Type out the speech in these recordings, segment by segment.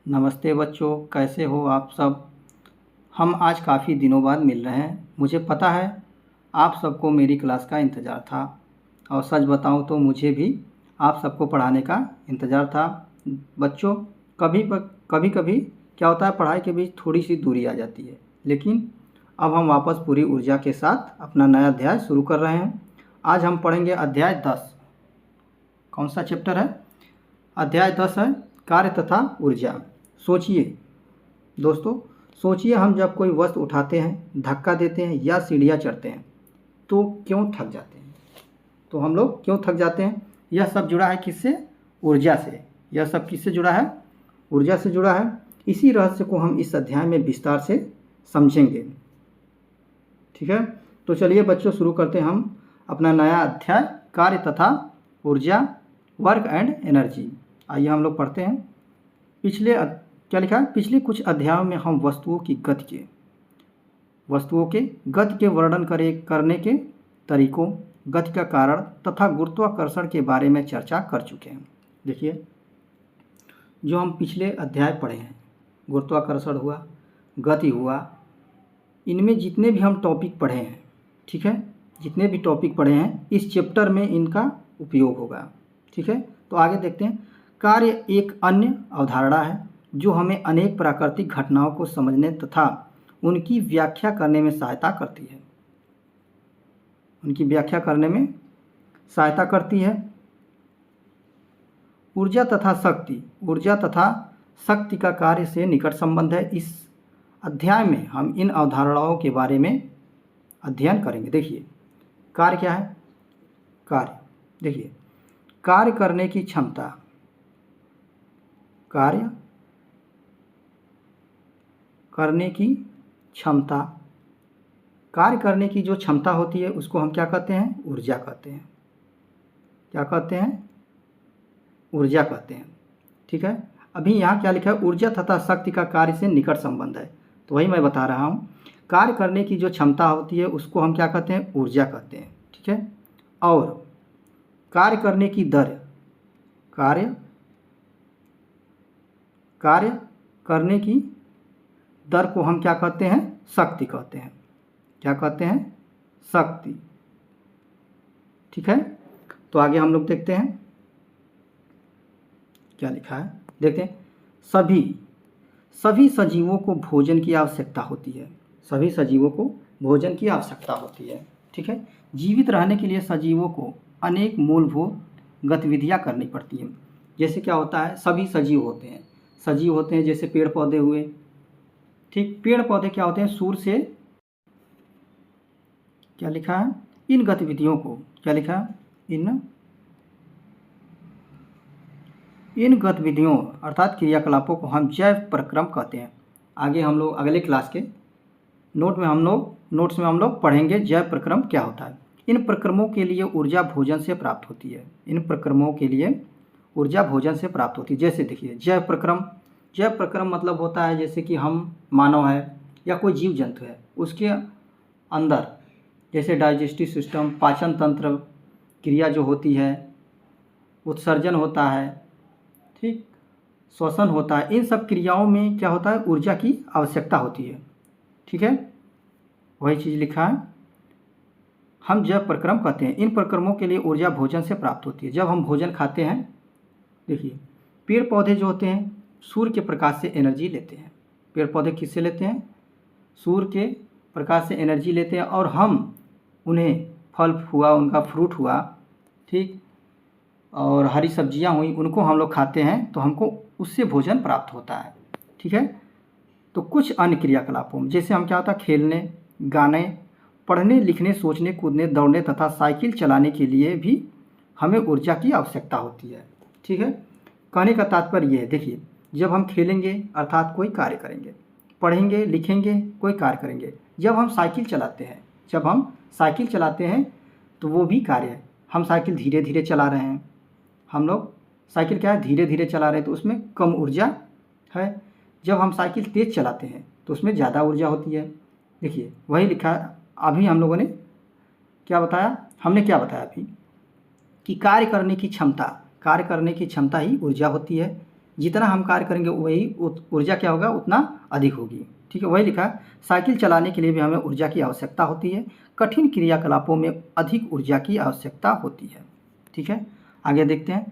नमस्ते बच्चों, कैसे हो आप सब। हम आज काफ़ी दिनों बाद मिल रहे हैं। मुझे पता है आप सबको मेरी क्लास का इंतज़ार था और सच बताऊं तो मुझे भी आप सबको पढ़ाने का इंतज़ार था। बच्चों, कभी कभी क्या होता है, पढ़ाई के बीच थोड़ी सी दूरी आ जाती है, लेकिन अब हम वापस पूरी ऊर्जा के साथ अपना नया अध्याय शुरू कर रहे हैं। आज हम पढ़ेंगे अध्याय 10। कौन सा चैप्टर है? अध्याय 10 है कार्य तथा ऊर्जा। सोचिए दोस्तों, सोचिए हम जब कोई वस्तु उठाते हैं, धक्का देते हैं या सीढ़ियाँ चढ़ते हैं तो क्यों थक जाते हैं। तो हम लोग क्यों थक जाते हैं? यह सब जुड़ा है किससे? ऊर्जा से। यह सब किससे जुड़ा है? ऊर्जा से जुड़ा है। इसी रहस्य को हम इस अध्याय में विस्तार से समझेंगे। ठीक है, तो चलिए बच्चों शुरू करते हैं हम अपना नया अध्याय कार्य तथा ऊर्जा, वर्क एंड एनर्जी। आइए हम लोग पढ़ते हैं। क्या लिखा है? पिछले कुछ अध्यायों में हम वस्तुओं के गति के वर्णन करने के तरीकों, गति का कारण तथा गुरुत्वाकर्षण के बारे में चर्चा कर चुके हैं। देखिए, जो हम पिछले अध्याय पढ़े हैं, गुरुत्वाकर्षण हुआ, गति हुआ, इनमें जितने भी हम टॉपिक पढ़े हैं, ठीक है, जितने भी टॉपिक पढ़े हैं इस चैप्टर में इनका उपयोग होगा। ठीक है, तो आगे देखते हैं। कार्य एक अन्य अवधारणा है जो हमें अनेक प्राकृतिक घटनाओं को समझने तथा उनकी व्याख्या करने में सहायता करती है। ऊर्जा तथा शक्ति का कार्य से निकट संबंध है। इस अध्याय में हम इन अवधारणाओं के बारे में अध्ययन करेंगे। देखिए, कार्य क्या है? कार्य, देखिए, कार्य करने की क्षमता, कार्य करने की जो क्षमता होती है उसको हम क्या कहते हैं? ऊर्जा कहते हैं। क्या कहते हैं? ऊर्जा कहते हैं। ठीक है, अभी यहाँ क्या लिखा है? ऊर्जा तथा शक्ति का कार्य से निकट संबंध है। तो वही मैं बता रहा हूँ, कार्य करने की जो क्षमता होती है उसको हम क्या कहते हैं? ऊर्जा कहते हैं। ठीक है, और कार्य करने की दर, कार्य करने की दर को हम क्या कहते हैं? शक्ति कहते हैं। क्या कहते हैं? शक्ति। ठीक है, तो आगे हम लोग देखते हैं क्या लिखा है। देखते हैं, सभी सजीवों को भोजन की आवश्यकता होती है। सभी सजीवों को भोजन की आवश्यकता होती है। ठीक है, जीवित रहने के लिए सजीवों को अनेक मूलभूत गतिविधियां करनी पड़ती हैं। जैसे क्या होता है, सभी सजीव होते हैं जैसे पेड़ पौधे हुए। ठीक, पेड़ पौधे क्या होते हैं? सूर्य से, क्या लिखा है? इन गतिविधियों को, क्या लिखा है? इन गतिविधियों अर्थात क्रियाकलापों को हम जैव प्रक्रम कहते हैं। आगे हम लोग अगले क्लास के नोट्स में हम लोग पढ़ेंगे जैव प्रक्रम क्या होता है। इन प्रक्रमों के लिए ऊर्जा भोजन से प्राप्त होती है। जैसे देखिए, जैव प्रक्रम मतलब होता है जैसे कि हम मानव है या कोई जीव जंतु है, उसके अंदर जैसे डाइजेस्टिव सिस्टम, पाचन तंत्र क्रिया जो होती है, उत्सर्जन होता है, ठीक, श्वसन होता है, इन सब क्रियाओं में क्या होता है? ऊर्जा की आवश्यकता होती है। ठीक है, वही चीज़ लिखा है, हम जैव प्रक्रम कहते हैं। इन प्रक्रमों के लिए ऊर्जा भोजन से प्राप्त होती है। जब हम भोजन खाते हैं, देखिए, पेड़ पौधे जो होते हैं सूर्य के प्रकाश से एनर्जी लेते हैं। पेड़ पौधे किससे लेते हैं? सूर्य के प्रकाश से एनर्जी लेते हैं, और हम उन्हें, फल हुआ, उनका फ्रूट हुआ, ठीक, और हरी सब्जियां हुई, उनको हम लोग खाते हैं तो हमको उससे भोजन प्राप्त होता है। ठीक है, तो कुछ अन्य क्रियाकलापों में जैसे हम क्या होता है? खेलने, गाने, पढ़ने, लिखने, सोचने, कूदने, दौड़ने तथा साइकिल चलाने के लिए भी हमें ऊर्जा की आवश्यकता होती है। ठीक है, कहने का तात्पर्य ये है, देखिए, जब हम खेलेंगे अर्थात कोई कार्य करेंगे, पढ़ेंगे, लिखेंगे, कोई कार्य करेंगे। जब हम साइकिल चलाते हैं तो वो भी कार्य है। हम साइकिल धीरे धीरे चला रहे हैं, हम लोग साइकिल क्या है? धीरे धीरे चला रहे हैं, तो उसमें कम ऊर्जा है। जब हम साइकिल तेज़ चलाते हैं तो उसमें ज़्यादा ऊर्जा होती है। देखिए, वही लिखा है। अभी हम लोगों ने क्या बताया? हमने क्या बताया अभी कि कार्य करने की क्षमता ही ऊर्जा होती है। जितना हम कार्य करेंगे वही ऊर्जा क्या होगा उतना अधिक होगी। ठीक है, वही लिखा है। साइकिल चलाने के लिए भी हमें ऊर्जा की आवश्यकता होती है। कठिन क्रियाकलापों में अधिक ऊर्जा की आवश्यकता होती है। ठीक है, आगे देखते हैं।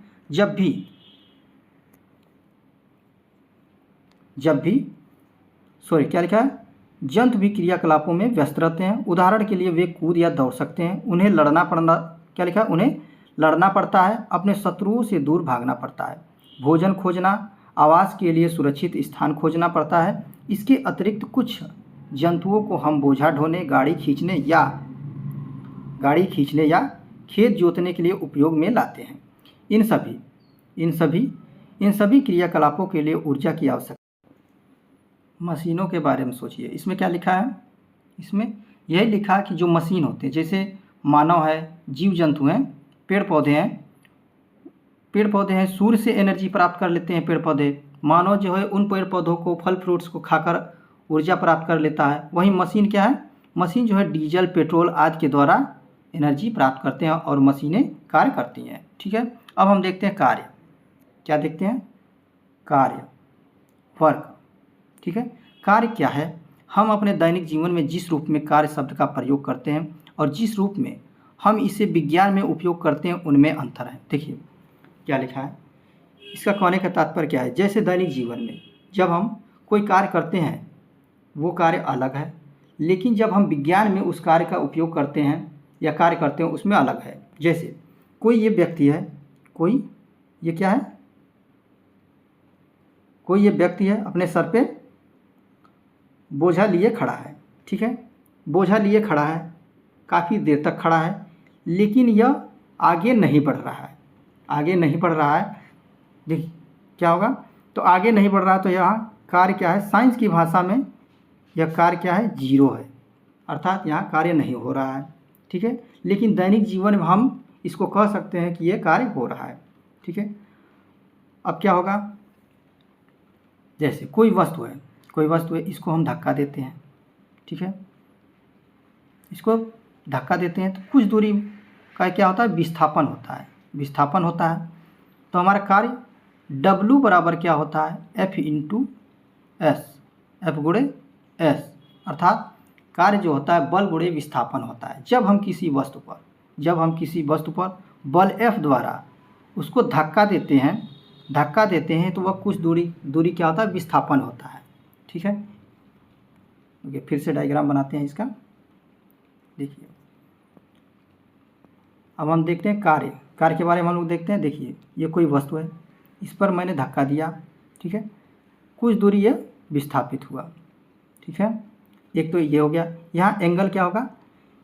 क्या लिखा है? जंतु भी क्रियाकलापों में व्यस्त रहते हैं। उदाहरण के लिए वे कूद या दौड़ सकते हैं। उन्हें लड़ना पड़ना क्या लिखा है? उन्हें लड़ना पड़ता है। अपने शत्रुओं से दूर भागना पड़ता है। भोजन खोजना, आवास के लिए सुरक्षित स्थान खोजना पड़ता है। इसके अतिरिक्त कुछ जंतुओं को हम बोझा ढोने, गाड़ी खींचने या खेत जोतने के लिए उपयोग में लाते हैं। इन सभी क्रियाकलापों के लिए ऊर्जा की आवश्यकता। मशीनों के बारे में सोचिए। इसमें क्या लिखा है? इसमें यही लिखा है कि जो मशीन होते हैं, जैसे मानव है, जीव जंतु हैं, पेड़ पौधे हैं, सूर्य से एनर्जी प्राप्त कर लेते हैं पेड़ पौधे। मानव जो है उन पेड़ पौधों को, फल फ्रूट्स को खाकर ऊर्जा प्राप्त कर लेता है। वहीं मशीन क्या है? मशीन जो है डीजल, पेट्रोल आदि के द्वारा एनर्जी प्राप्त करते हैं और मशीनें कार्य करती हैं। ठीक है, अब हम देखते हैं कार्य। क्या देखते हैं? कार्य, वर्क। ठीक है, कार्य क्या है? हम अपने दैनिक जीवन में जिस रूप में कार्य शब्द का प्रयोग करते हैं और जिस रूप में हम इसे विज्ञान में उपयोग करते हैं उनमें अंतर है। देखिए क्या लिखा है, इसका कहने का तात्पर्य क्या है? जैसे दैनिक जीवन में जब हम कोई कार्य करते हैं वो कार्य अलग है, लेकिन जब हम विज्ञान में उस कार्य का उपयोग करते हैं या कार्य करते हैं उसमें अलग है। जैसे कोई ये व्यक्ति है, कोई ये व्यक्ति है अपने सर पे बोझा लिए खड़ा है। ठीक है, बोझा लिए खड़ा है, काफ़ी देर तक खड़ा है, लेकिन यह आगे नहीं बढ़ रहा है। देखिए क्या होगा? तो आगे नहीं बढ़ रहा है तो यहाँ कार्य क्या है? साइंस की भाषा में यह कार्य क्या है? जीरो है, अर्थात यहाँ कार्य नहीं हो रहा है। ठीक है, लेकिन दैनिक जीवन में हम इसको कह सकते हैं कि यह कार्य हो रहा है। ठीक है, अब क्या होगा? जैसे कोई वस्तु है, इसको हम धक्का देते हैं। ठीक है, इसको धक्का देते हैं तो कुछ दूरी का क्या होता है? विस्थापन होता है। तो हमारा कार्य W बराबर क्या होता है? F गुणे S, अर्थात कार्य जो होता है बल गुणे विस्थापन होता है। जब हम किसी वस्तु पर बल F द्वारा उसको धक्का देते हैं तो वह कुछ दूरी क्या होता है? विस्थापन होता है। ठीक है, ओके, फिर से डायग्राम बनाते हैं इसका। देखिए अब हम देखते हैं कार्य के बारे में हम लोग देखते हैं। देखिए ये कोई वस्तु है, इस पर मैंने धक्का दिया। ठीक है, कुछ दूरी ये विस्थापित हुआ। ठीक है, एक तो ये हो गया। यहाँ एंगल क्या होगा?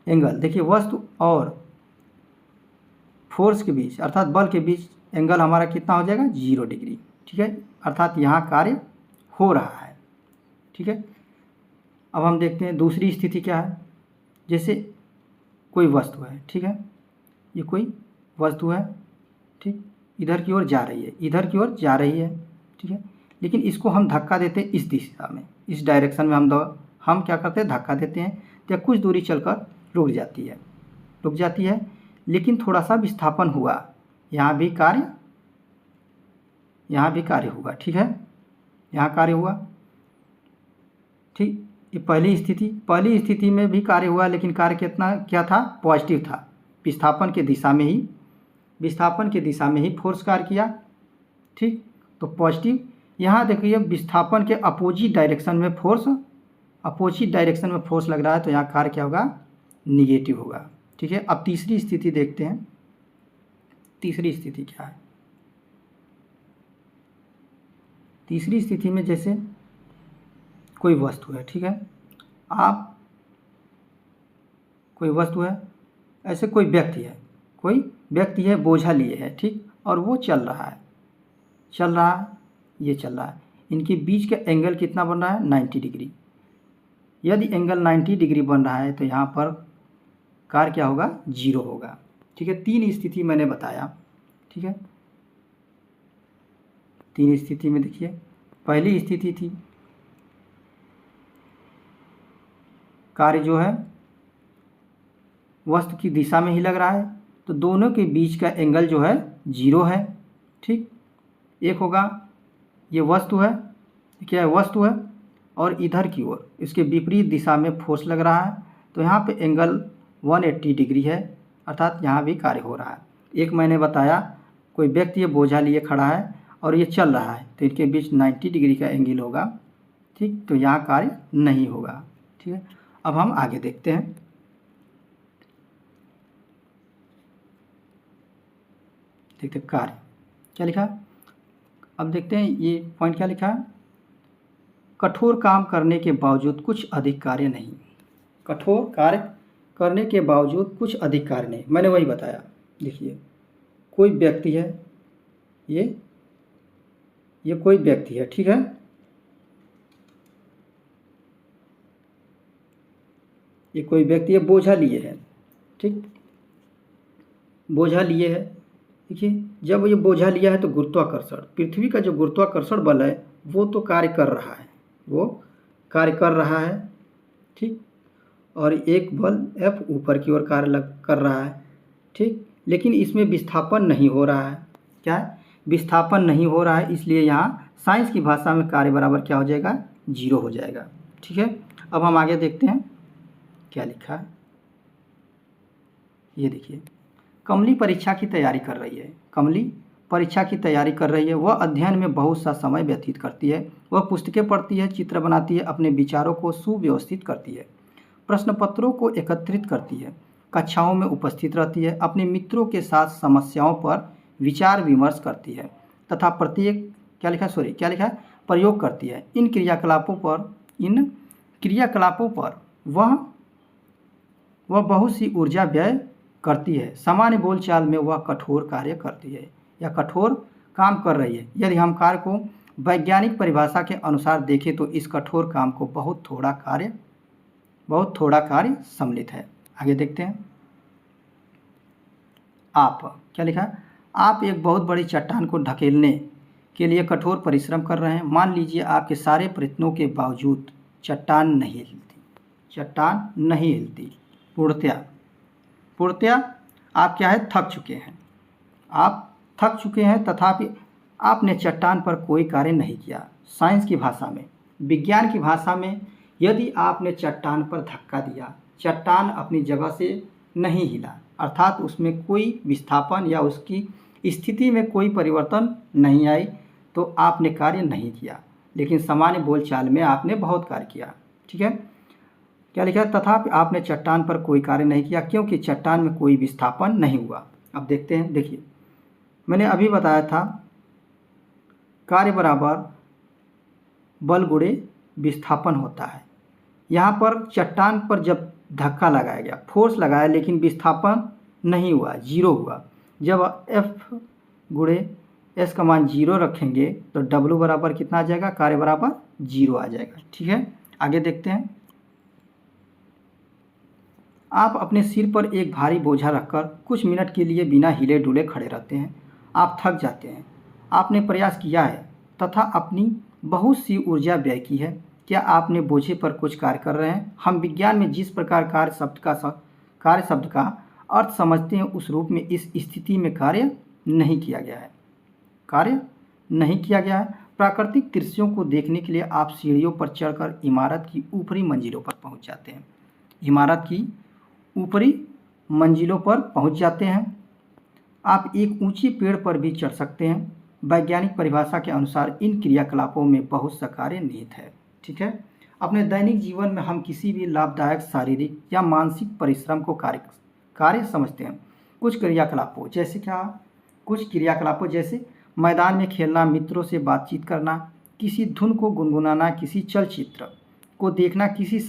एंगल देखिए वस्तु और फोर्स के बीच अर्थात बल के बीच एंगल हमारा कितना हो जाएगा? 0 डिग्री। ठीक है, अर्थात यहाँ कार्य हो रहा है। ठीक है, अब हम देखते हैं दूसरी स्थिति क्या है। जैसे कोई वस्तु है, ठीक है, ये कोई वस्तु है, ठीक, इधर की ओर जा रही है, ठीक है, लेकिन इसको हम धक्का देते हैं इस दिशा में, इस डायरेक्शन में हम क्या करते हैं? धक्का देते हैं तो कुछ दूरी चलकर रुक जाती है, लेकिन थोड़ा सा विस्थापन हुआ, यहाँ भी कार्य हुआ। ठीक है, यहाँ कार्य हुआ। ठीक, ये पहली स्थिति में भी कार्य हुआ, लेकिन कार्य क्या था? पॉजिटिव था। विस्थापन के दिशा में ही फोर्स कार्य किया। ठीक, तो पॉजिटिव। यहाँ देखिए विस्थापन के अपोजिट डायरेक्शन में फोर्स लग रहा है, तो यहाँ कार्य क्या होगा? निगेटिव होगा। ठीक है, अब तीसरी स्थिति देखते हैं। तीसरी स्थिति क्या है? तीसरी स्थिति में जैसे कोई वस्तु है, ठीक है, कोई वस्तु है, ऐसे कोई व्यक्ति है बोझा लिए है, ठीक, और वो चल रहा है, इनके बीच का एंगल कितना बन रहा है? 90 डिग्री। यदि एंगल 90 डिग्री बन रहा है तो यहाँ पर कार्य क्या होगा? 0 होगा। ठीक है, 3 स्थिति मैंने बताया। ठीक है, 3 स्थिति में देखिए, पहली स्थिति थी कार्य जो है वस्तु की दिशा में ही लग रहा है, तो दोनों के बीच का एंगल जो है 0 है। ठीक, एक होगा ये वस्तु है, क्या है, वस्तु है, और इधर की ओर इसके विपरीत दिशा में फोर्स लग रहा है, तो यहाँ पे एंगल 180 डिग्री है, अर्थात यहाँ भी कार्य हो रहा है। एक मैंने बताया कोई व्यक्ति ये बोझा लिए खड़ा है और ये चल रहा है, तो इनके बीच 90 डिग्री का एंगल होगा, ठीक, तो यहाँ कार्य नहीं होगा। ठीक है, अब हम आगे देखते हैं। देखते हैं कार्य क्या लिखा है। अब देखते हैं ये पॉइंट क्या लिखा है। कठोर काम करने के बावजूद कुछ अधिक कार्य नहीं। कठोर कार्य करने के बावजूद कुछ अधिक कार्य नहीं, मैंने वही बताया। देखिए कोई व्यक्ति है, ये कोई व्यक्ति है, ठीक है, ये कोई व्यक्ति है, बोझा लिए है, ठीक, बोझा लिए है। देखिए जब ये बोझा लिया है तो गुरुत्वाकर्षण, पृथ्वी का जो गुरुत्वाकर्षण बल है वो तो कार्य कर रहा है, वो कार्य कर रहा है, ठीक, और एक बल F ऊपर की ओर कार्य कर रहा है, ठीक, लेकिन इसमें विस्थापन नहीं हो रहा है। क्या है, विस्थापन नहीं हो रहा है, इसलिए यहाँ साइंस की भाषा में कार्य बराबर क्या हो जाएगा, 0 हो जाएगा। ठीक है, अब हम आगे देखते हैं क्या लिखा है। ये देखिए कमली परीक्षा की तैयारी कर रही है, कमली परीक्षा की तैयारी कर रही है। वह अध्ययन में बहुत सा समय व्यतीत करती है। वह पुस्तकें पढ़ती है, चित्र बनाती है, अपने विचारों को सुव्यवस्थित करती है, प्रश्न पत्रों को एकत्रित करती है, कक्षाओं में उपस्थित रहती है, अपने मित्रों के साथ समस्याओं पर विचार विमर्श करती है तथा प्रत्येक क्या लिखा है प्रयोग करती है। इन क्रियाकलापों पर वह बहुत सी ऊर्जा व्यय करती है। सामान्य बोलचाल में वह कठोर कार्य करती है या कठोर काम कर रही है। यदि हम कार्य को वैज्ञानिक परिभाषा के अनुसार देखें तो इस कठोर काम को बहुत थोड़ा कार्य सम्मिलित है। आगे देखते हैं। आप क्या लिखा है, आप एक बहुत बड़ी चट्टान को ढकेलने के लिए कठोर परिश्रम कर रहे हैं। मान लीजिए आपके सारे प्रयत्नों के बावजूद चट्टान नहीं हिलती। पूर्णतया आप क्या है, थक चुके हैं, तथापि आपने चट्टान पर कोई कार्य नहीं किया। साइंस की भाषा में, विज्ञान की भाषा में, यदि आपने चट्टान पर धक्का दिया, चट्टान अपनी जगह से नहीं हिला, अर्थात उसमें कोई विस्थापन या उसकी स्थिति में कोई परिवर्तन नहीं आई, तो आपने कार्य नहीं किया। लेकिन सामान्य बोलचाल में आपने बहुत कार्य किया। ठीक है, क्या लिखा है, तथापि आपने चट्टान पर कोई कार्य नहीं किया क्योंकि चट्टान में कोई विस्थापन नहीं हुआ। अब देखते हैं। देखिए मैंने अभी बताया था कार्य बराबर बल गुणे विस्थापन होता है। यहाँ पर चट्टान पर जब धक्का लगाया गया, फोर्स लगाया, लेकिन विस्थापन नहीं हुआ, 0 हुआ। जब F गुणे S का मान 0 रखेंगे तो W बराबर कितना आ जाएगा, कार्य बराबर 0 आ जाएगा। ठीक है, आगे देखते हैं। आप अपने सिर पर एक भारी बोझा रखकर कुछ मिनट के लिए बिना हिले डुले खड़े रहते हैं। आप थक जाते हैं। आपने प्रयास किया है तथा अपनी बहुत सी ऊर्जा व्यय की है। क्या आपने बोझे पर कुछ कार्य कर रहे हैं? हम विज्ञान में जिस प्रकार कार्य शब्द का अर्थ समझते हैं उस रूप में इस स्थिति में कार्य नहीं किया गया है। प्राकृतिक दृश्यों को देखने के लिए आप सीढ़ियों पर चढ़कर इमारत की ऊपरी मंजिलों पर पहुंच जाते हैं। आप एक ऊंचे पेड़ पर भी चढ़ सकते हैं। वैज्ञानिक परिभाषा के अनुसार इन क्रियाकलापों में बहुत सा कार्य निहित है। ठीक है, अपने दैनिक जीवन में हम किसी भी लाभदायक शारीरिक या मानसिक परिश्रम को कार्य समझते हैं। कुछ क्रियाकलापों जैसे मैदान में खेलना, मित्रों से बातचीत करना, किसी धुन को गुनगुनाना, किसी चलचित्र को देखना, किसी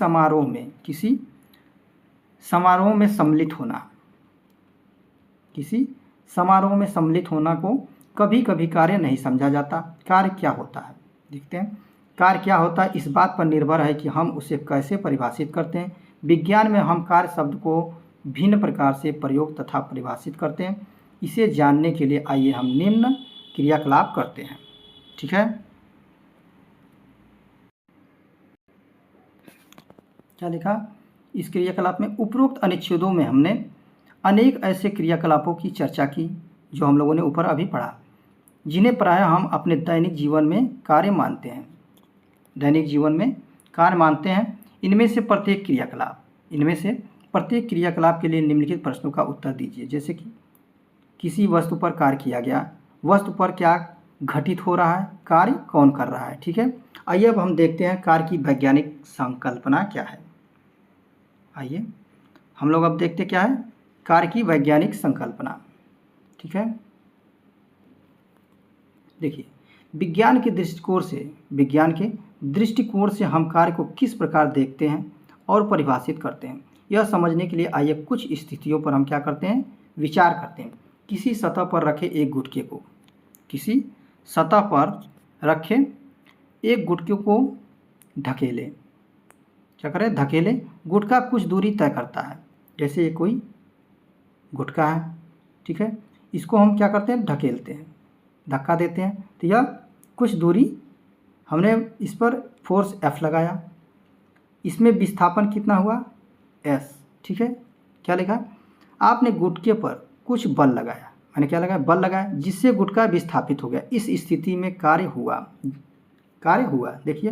समारोह में सम्मिलित होना को कभी कभी कार्य नहीं समझा जाता। कार्य क्या होता है, देखते हैं। कार्य क्या होता है इस बात पर निर्भर है कि हम उसे कैसे परिभाषित करते हैं। विज्ञान में हम कार्य शब्द को भिन्न प्रकार से प्रयोग तथा परिभाषित करते हैं। इसे जानने के लिए आइए हम निम्न क्रियाकलाप करते हैं। ठीक है, क्या लिखा, इस क्रियाकलाप में उपरोक्त अनुच्छेदों में हमने अनेक ऐसे क्रियाकलापों की चर्चा की जो हम लोगों ने ऊपर अभी पढ़ा। जिन्हें प्रायः हम अपने दैनिक जीवन में कार्य मानते हैं। दैनिक जीवन में कार्य मानते हैं। इनमें से प्रत्येक क्रियाकलाप के लिए निम्नलिखित प्रश्नों का उत्तर दीजिए। जैसे कि किसी वस्तु पर कार्य किया गया, वस्तु पर क्या घटित हो रहा है, कार्य कौन कर रहा है। ठीक है, आइए अब हम देखते हैं कार्य की वैज्ञानिक संकल्पना क्या है। आइए हम लोग अब देखते क्या है कार्य की वैज्ञानिक संकल्पना। ठीक है, देखिए विज्ञान के दृष्टिकोण से हम कार्य को किस प्रकार देखते हैं और परिभाषित करते हैं, यह समझने के लिए आइए कुछ स्थितियों पर हम क्या करते हैं, विचार करते हैं। किसी सतह पर रखे एक गुटके को, ढकेले, क्या करें, धकेले। गुटका कुछ दूरी तय करता है। जैसे ये कोई गुटका है, ठीक है, इसको हम क्या करते हैं, ढकेलते हैं, धक्का देते हैं, तो यह कुछ दूरी, हमने इस पर फोर्स F लगाया, इसमें विस्थापन कितना हुआ, S। ठीक है, क्या लिखा, आपने गुटके पर कुछ बल लगाया, मैंने क्या लगाया, बल लगाया, जिससे गुटका विस्थापित हो गया। इस स्थिति में कार्य हुआ। देखिए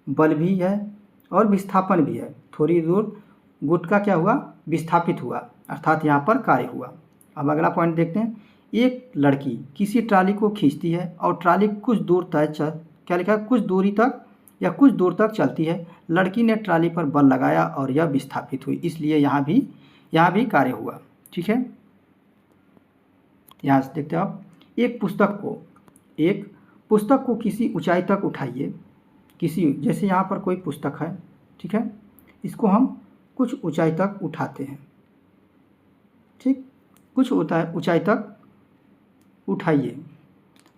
बल भी है और विस्थापन भी है। थोड़ी दूर गुटका क्या हुआ, विस्थापित हुआ, अर्थात यहाँ पर कार्य हुआ। अब अगला पॉइंट देखते हैं। एक लड़की किसी ट्राली को खींचती है और ट्राली कुछ दूर क्या लिखा है, कुछ दूर तक चलती है। लड़की ने ट्राली पर बल लगाया और यह विस्थापित हुई, इसलिए यहाँ भी कार्य हुआ। ठीक है, यहाँ से देखते हैं आप, एक पुस्तक को किसी ऊंचाई तक उठाइए। जैसे यहाँ पर कोई पुस्तक है, ठीक है, इसको हम कुछ ऊंचाई तक उठाते हैं। ठीक, कुछ ऊंचाई तक उठाइए।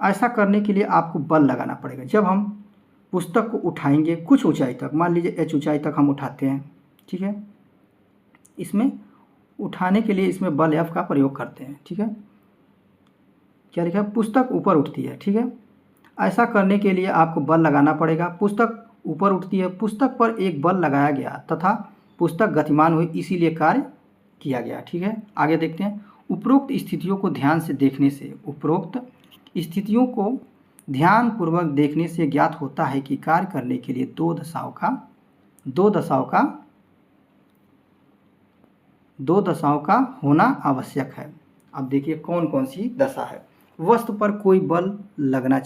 ऐसा करने के लिए आपको बल लगाना पड़ेगा। जब हम पुस्तक को उठाएंगे कुछ ऊंचाई तक, मान लीजिए h ऊंचाई तक हम उठाते हैं, ठीक है, इसमें उठाने के लिए इसमें बल F का प्रयोग करते हैं। ठीक है, क्या लिखा है, पुस्तक ऊपर उठती है। ठीक है, ऐसा करने के लिए आपको बल लगाना पड़ेगा। पुस्तक ऊपर उठती है, पुस्तक पर एक बल लगाया गया तथा पुस्तक गतिमान हुई, इसीलिए कार्य किया गया। ठीक है, आगे देखते हैं। उपरोक्त स्थितियों को ध्यानपूर्वक देखने से ज्ञात होता है कि कार्य करने के लिए दो दशाओं का होना आवश्यक है। अब देखिए कौन कौन सी दशा है। वस्तु पर कोई बल लगना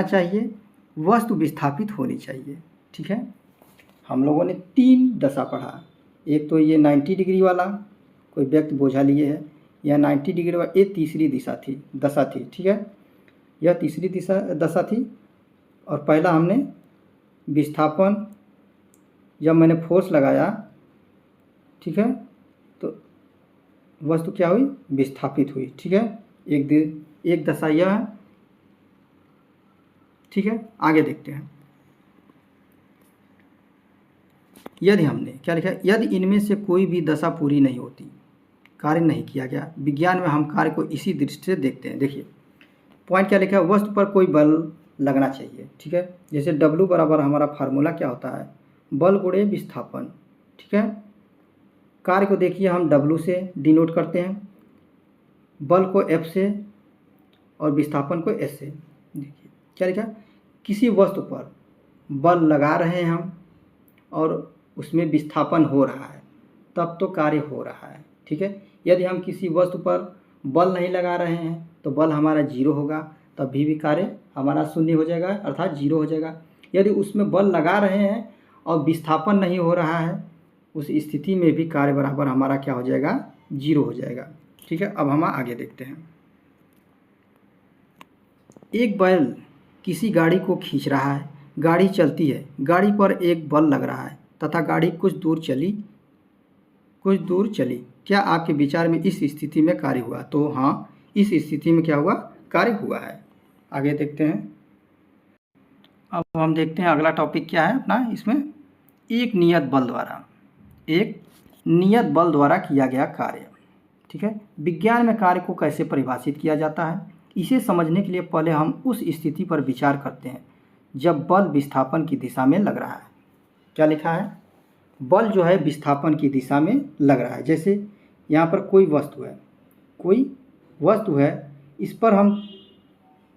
चाहिए, वस्तु विस्थापित होनी चाहिए। ठीक है, हम लोगों ने 3 दशा पढ़ा। एक तो ये 90 डिग्री वाला कोई व्यक्ति बोझा लिए है, या 90 डिग्री वाला, ये तीसरी दशा थी। ठीक है, यह तीसरी दशा थी। और पहला हमने विस्थापन, जब मैंने फोर्स लगाया, ठीक है, तो वस्तु क्या हुई, विस्थापित हुई। ठीक है, एक दशा यह है। ठीक है, आगे देखते हैं। यदि हमने क्या लिखा है, यदि इनमें से कोई भी दशा पूरी नहीं होती, कार्य नहीं किया गया। विज्ञान में हम कार्य को इसी दृष्टि से देखते हैं। देखिए पॉइंट क्या लिखा है, वस्तु पर कोई बल लगना चाहिए। ठीक है, जैसे W बराबर हमारा फार्मूला क्या होता है, बल गुणे विस्थापन। ठीक है, कार्य को देखिए हम W से डिनोट करते हैं, बल को F से और विस्थापन को S से। देखिए क्या लिखा है, किसी वस्तु पर बल लगा रहे हैं हम और उसमें विस्थापन हो रहा है, तब तो कार्य हो रहा है। ठीक है, यदि हम किसी वस्तु पर बल नहीं लगा रहे हैं तो बल हमारा 0 होगा, तब भी कार्य हमारा शून्य हो जाएगा, अर्थात 0 हो जाएगा। यदि उसमें बल लगा रहे हैं और विस्थापन नहीं हो रहा है, उस स्थिति में भी कार्य बराबर हमारा क्या हो जाएगा, 0 हो जाएगा। ठीक है, अब हम आगे देखते हैं। एक बैल किसी गाड़ी को खींच रहा है, गाड़ी चलती है, गाड़ी पर एक बल लग रहा है तथा गाड़ी कुछ दूर चली। क्या आपके विचार में इस स्थिति में कार्य हुआ? तो हाँ, इस स्थिति में क्या हुआ, कार्य हुआ है। आगे देखते हैं। अब हम देखते हैं अगला टॉपिक क्या है अपना, इसमें एक नियत बल द्वारा किया गया कार्य। ठीक है, विज्ञान में कार्य को कैसे परिभाषित किया जाता है, इसे समझने के लिए पहले हम उस स्थिति पर विचार करते हैं जब बल विस्थापन की दिशा में लग रहा है। क्या लिखा है, बल जो है विस्थापन की दिशा में लग रहा है। जैसे यहाँ पर कोई वस्तु है, कोई वस्तु है इस पर हम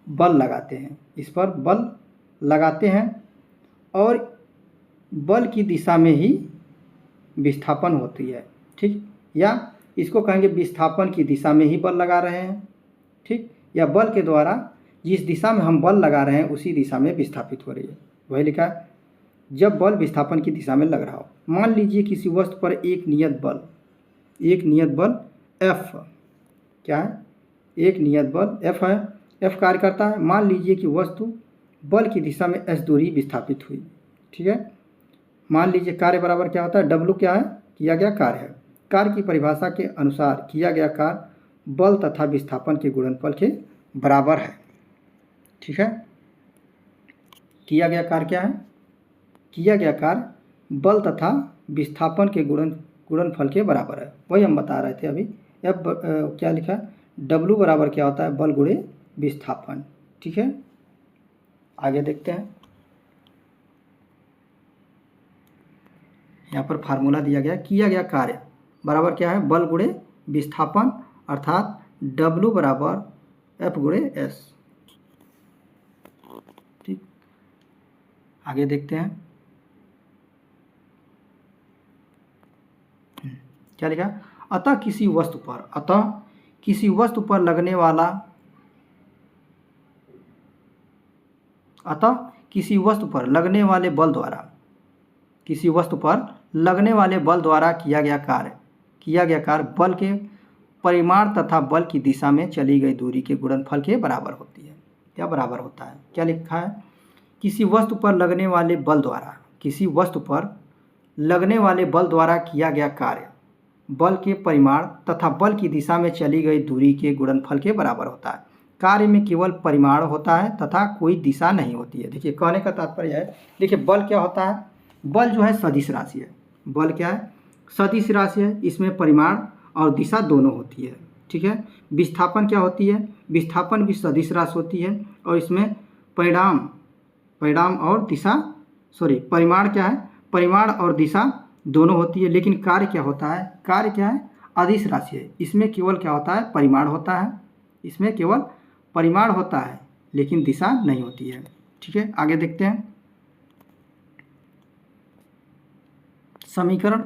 बल लगाते हैं, इस पर बल लगाते हैं और बल की दिशा में ही विस्थापन होती है, ठीक। या इसको कहेंगे विस्थापन की दिशा में ही बल लगा रहे हैं, ठीक। या बल के द्वारा जिस दिशा में हम बल लगा रहे हैं उसी दिशा में विस्थापित हो रही है, वही लिखा है जब बल विस्थापन की दिशा में लग रहा हो। मान लीजिए किसी वस्तु पर एक नियत बल F क्या है, एक नियत बल F है, F कार्य करता है। मान लीजिए कि वस्तु बल की दिशा में s दूरी विस्थापित हुई, ठीक है। मान लीजिए कार्य बराबर क्या होता है, W क्या है, किया गया कार्य है। कार्य की परिभाषा के अनुसार किया गया कार्य बल तथा विस्थापन के गुणनफल के बराबर है, ठीक है। किया गया कार्य क्या है, किया गया कार्य बल तथा विस्थापन के गुणनफल के बराबर है, वही हम बता रहे थे अभी। अब क्या लिखा है, W बराबर क्या होता है, बल गुणे विस्थापन, ठीक है। आगे देखते हैं, यहाँ पर फार्मूला दिया गया, किया गया कार्य बराबर क्या है, बल गुणे विस्थापन, अर्थात W बराबर F गुणे S, ठीक। आगे देखते हैं क्या लिखा, अतः किसी वस्तु पर लगने वाला किया गया कार्य बल के परिमाण तथा बल की दिशा में चली गई दूरी के गुणनफल के बराबर होती है, क्या बराबर होता है। क्या लिखा है, किसी वस्तु पर लगने वाले बल द्वारा किया गया कार्य बल के परिमाण तथा बल की दिशा में चली गई दूरी के गुणनफल के बराबर होता है। कार्य में केवल परिमाण होता है तथा कोई दिशा नहीं होती है। देखिए कहने का तात्पर्य है, देखिए बल क्या होता है, बल जो है सदिश राशि है, बल क्या है, सदिश राशि है, इसमें परिमाण और दिशा दोनों होती है, ठीक है। विस्थापन क्या होती है, विस्थापन भी सदिश राशि होती है और इसमें परिमाण और दिशा दोनों होती है। लेकिन कार्य क्या होता है, कार्य क्या है, अदिश राशि है, इसमें केवल क्या होता है, परिमाण होता है, इसमें केवल परिमाण होता है लेकिन दिशा नहीं होती है, ठीक है। आगे देखते हैं, समीकरण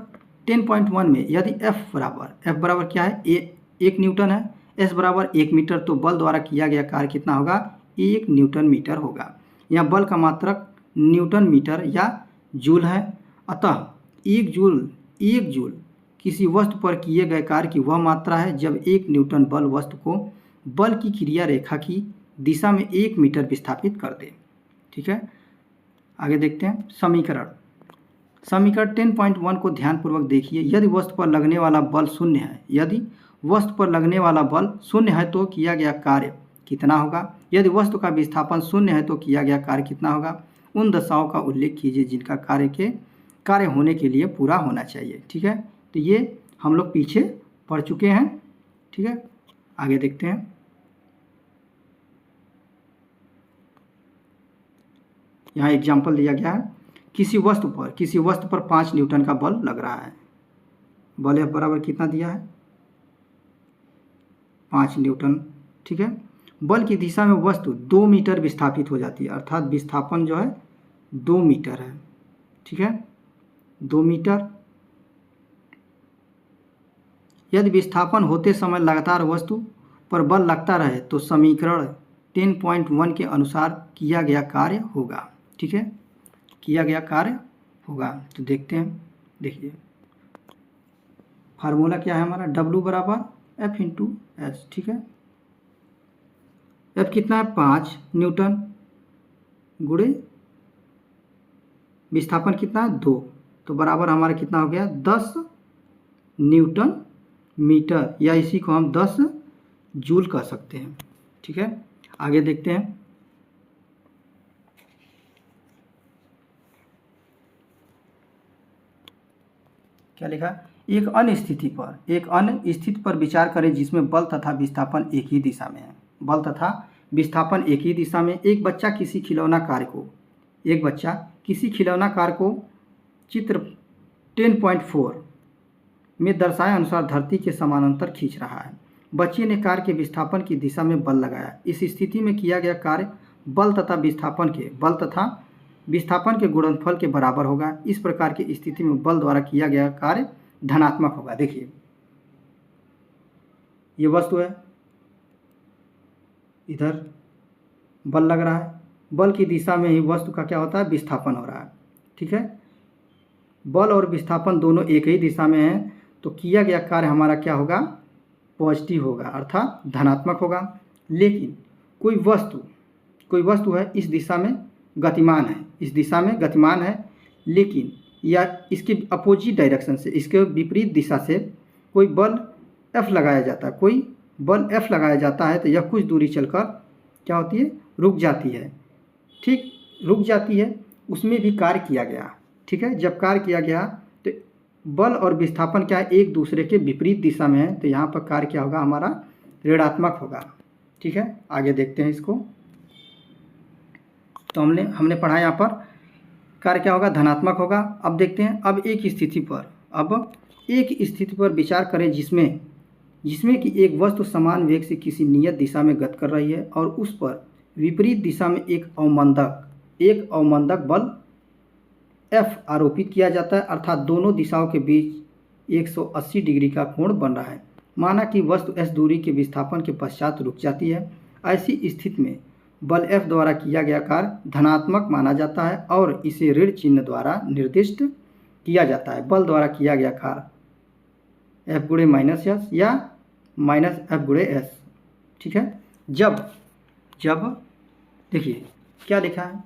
10.1 में यदि F बराबर क्या है, 1 न्यूटन है, S बराबर 1 मीटर, तो बल द्वारा किया गया कार्य कितना होगा, 1 न्यूटन मीटर होगा। यहाँ बल का मात्रक न्यूटन मीटर या जूल है, अतः 1 जूल किसी वस्तु पर किए गए कार्य की वह मात्रा है जब 1 न्यूटन बल वस्तु को बल की क्रिया रेखा की दिशा में 1 मीटर विस्थापित कर दे, ठीक है। आगे देखते हैं, समीकरण 10.1 को ध्यानपूर्वक देखिए। यदि वस्तु पर लगने वाला बल शून्य है तो किया गया कार्य कितना होगा, यदि वस्तु का विस्थापन शून्य है तो किया गया कार्य कितना होगा। उन दशाओं का उल्लेख कीजिए जिनका कार्य होने के लिए पूरा होना चाहिए, ठीक है। तो ये हम लोग पीछे पढ़ चुके हैं, ठीक है। आगे देखते हैं, यहाँ एग्जाम्पल दिया गया है, किसी वस्तु पर 5 न्यूटन का बल लग रहा है, बल F बराबर कितना दिया है, 5 न्यूटन, ठीक है। बल की दिशा में वस्तु 2 मीटर विस्थापित हो जाती है, अर्थात विस्थापन जो है 2 मीटर है, ठीक है, 2 मीटर। यदि विस्थापन होते समय लगातार वस्तु पर बल लगता रहे तो समीकरण 10.1 के अनुसार किया गया कार्य होगा, ठीक है, किया गया कार्य होगा। तो देखते हैं, देखिए फार्मूला क्या है हमारा, W बराबर F इंटू S, ठीक है। F कितना है, 5 न्यूटन गुणे विस्थापन कितना है, 2, तो बराबर हमारा कितना हो गया, 10 न्यूटन मीटर, या इसी को हम 10 जूल कह सकते हैं, ठीक है। आगे देखते हैं, क्या लिखा, एक अन्य स्थिति पर विचार करें जिसमें बल तथा विस्थापन एक ही दिशा में है, बल तथा विस्थापन एक ही दिशा में। एक बच्चा किसी खिलौना कार को चित्र 10.4 में दर्शाए अनुसार धरती के समानांतर खींच रहा है। बच्चे ने कार के विस्थापन की दिशा में बल लगाया। इस स्थिति में किया गया कार्य बल तथा विस्थापन के गुणनफल के बराबर होगा। इस प्रकार की स्थिति में बल द्वारा किया गया कार्य धनात्मक होगा। देखिए ये वस्तु है, इधर बल लग रहा है, बल की दिशा में ही वस्तु का क्या होता है, विस्थापन हो रहा है। ठीक है, बल और विस्थापन दोनों एक ही दिशा में हैं, तो किया गया कार्य हमारा क्या होगा, पॉजिटिव होगा अर्थात धनात्मक होगा। लेकिन कोई वस्तु है इस दिशा में गतिमान है, लेकिन या इसके अपोजिट डायरेक्शन से, इसके विपरीत दिशा से कोई बल F लगाया जाता है, तो यह कुछ दूरी चलकर क्या होती है, रुक जाती है। ठीक, रुक जाती है, उसमें भी कार्य किया गया। ठीक है, जब कार्य किया गया तो बल और विस्थापन क्या है, एक दूसरे के विपरीत दिशा में है, तो यहाँ पर कार्य क्या होगा, हमारा ऋणात्मक होगा। ठीक है, आगे देखते हैं इसको। तो हमने पढ़ा यहाँ पर कार्य क्या होगा, धनात्मक होगा। अब देखते हैं, अब एक स्थिति पर विचार करें जिसमें कि एक वस्तु समान वेग से किसी नियत दिशा में गति कर रही है और उस पर विपरीत दिशा में एक अवमंदक बल F आरोपित किया जाता है, अर्थात दोनों दिशाओं के बीच 180 डिग्री का कोण बन रहा है। माना कि वस्तु S दूरी के विस्थापन के पश्चात रुक जाती है। ऐसी स्थिति में बल F द्वारा किया गया कार्य धनात्मक माना जाता है और इसे ऋण चिन्ह द्वारा निर्दिष्ट किया जाता है। बल द्वारा किया गया कार्य F गुणे माइनस S या माइनस F गुणे S। ठीक है, जब देखिए क्या लिखा है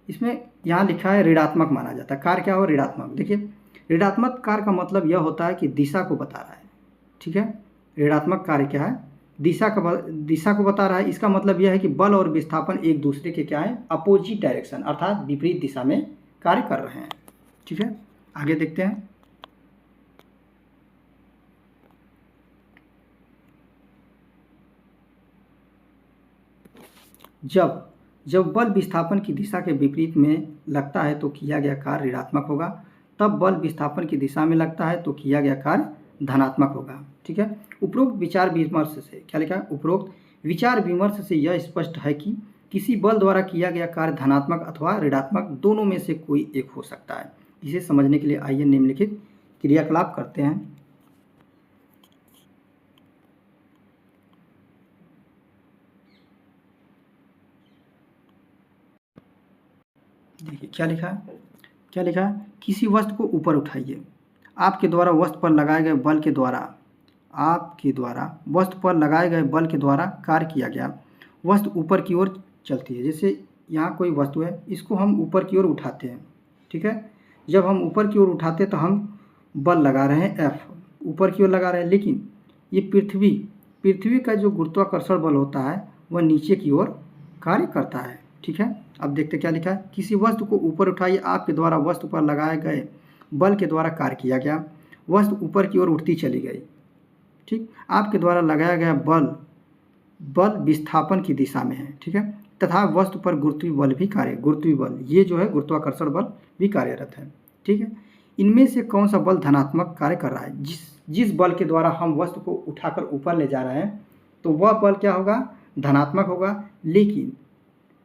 इसमें, यहाँ लिखा है ऋणात्मक माना जाता है। कार्य क्या हो, ऋणात्मक। देखिए ऋणात्मक कार्य का मतलब यह होता है कि दिशा को बता रहा है। ठीक है, ऋणात्मक कार्य क्या है, दिशा को बता रहा है। इसका मतलब यह है कि बल और विस्थापन एक दूसरे के क्या है, अपोजिट डायरेक्शन अर्थात विपरीत दिशा में कार्य कर रहे हैं। ठीक है, आगे देखते हैं। जब बल विस्थापन की दिशा के विपरीत में लगता है तो किया गया कार्य ऋणात्मक होगा। तब बल विस्थापन की दिशा में लगता है तो किया गया कार्य धनात्मक होगा। ठीक है, उपरोक्त विचार विमर्श से क्या लिखा है, उपरोक्त विचार विमर्श से यह स्पष्ट है कि किसी बल द्वारा किया गया कार्य धनात्मक अथवा ऋणात्मक दोनों में से कोई एक हो सकता है। इसे समझने के लिए आइए निम्नलिखित क्रियाकलाप करते हैं। देखिए क्या लिखा है, किसी वस्तु को ऊपर उठाइए। आपके द्वारा वस्तु पर लगाए गए बल के द्वारा कार्य किया गया। वस्तु ऊपर की ओर चलती है। जैसे यहाँ कोई वस्तु है, इसको हम ऊपर की ओर उठाते हैं। ठीक है, जब हम ऊपर की ओर उठाते हैं तो हम बल लगा रहे हैं F, ऊपर की ओर लगा रहे हैं। लेकिन ये पृथ्वी का जो गुरुत्वाकर्षण बल होता है वह नीचे की ओर कार्य करता है। ठीक है, अब देखते क्या लिखा है, किसी वस्तु को ऊपर उठाइए। आपके द्वारा वस्तु पर लगाए गए बल के द्वारा कार्य किया गया। वस्तु ऊपर की ओर उठती चली गई। ठीक, आपके द्वारा लगाया गया बल विस्थापन की दिशा में है। ठीक है, तथा वस्तु पर गुरुत्वीय बल ये जो है गुरुत्वाकर्षण बल भी कार्यरत है। ठीक है, इनमें से कौन सा बल धनात्मक कार्य कर रहा है। जिस बल के द्वारा हम वस्तु को उठाकर ऊपर ले जा रहे हैं तो वह बल क्या होगा, धनात्मक होगा।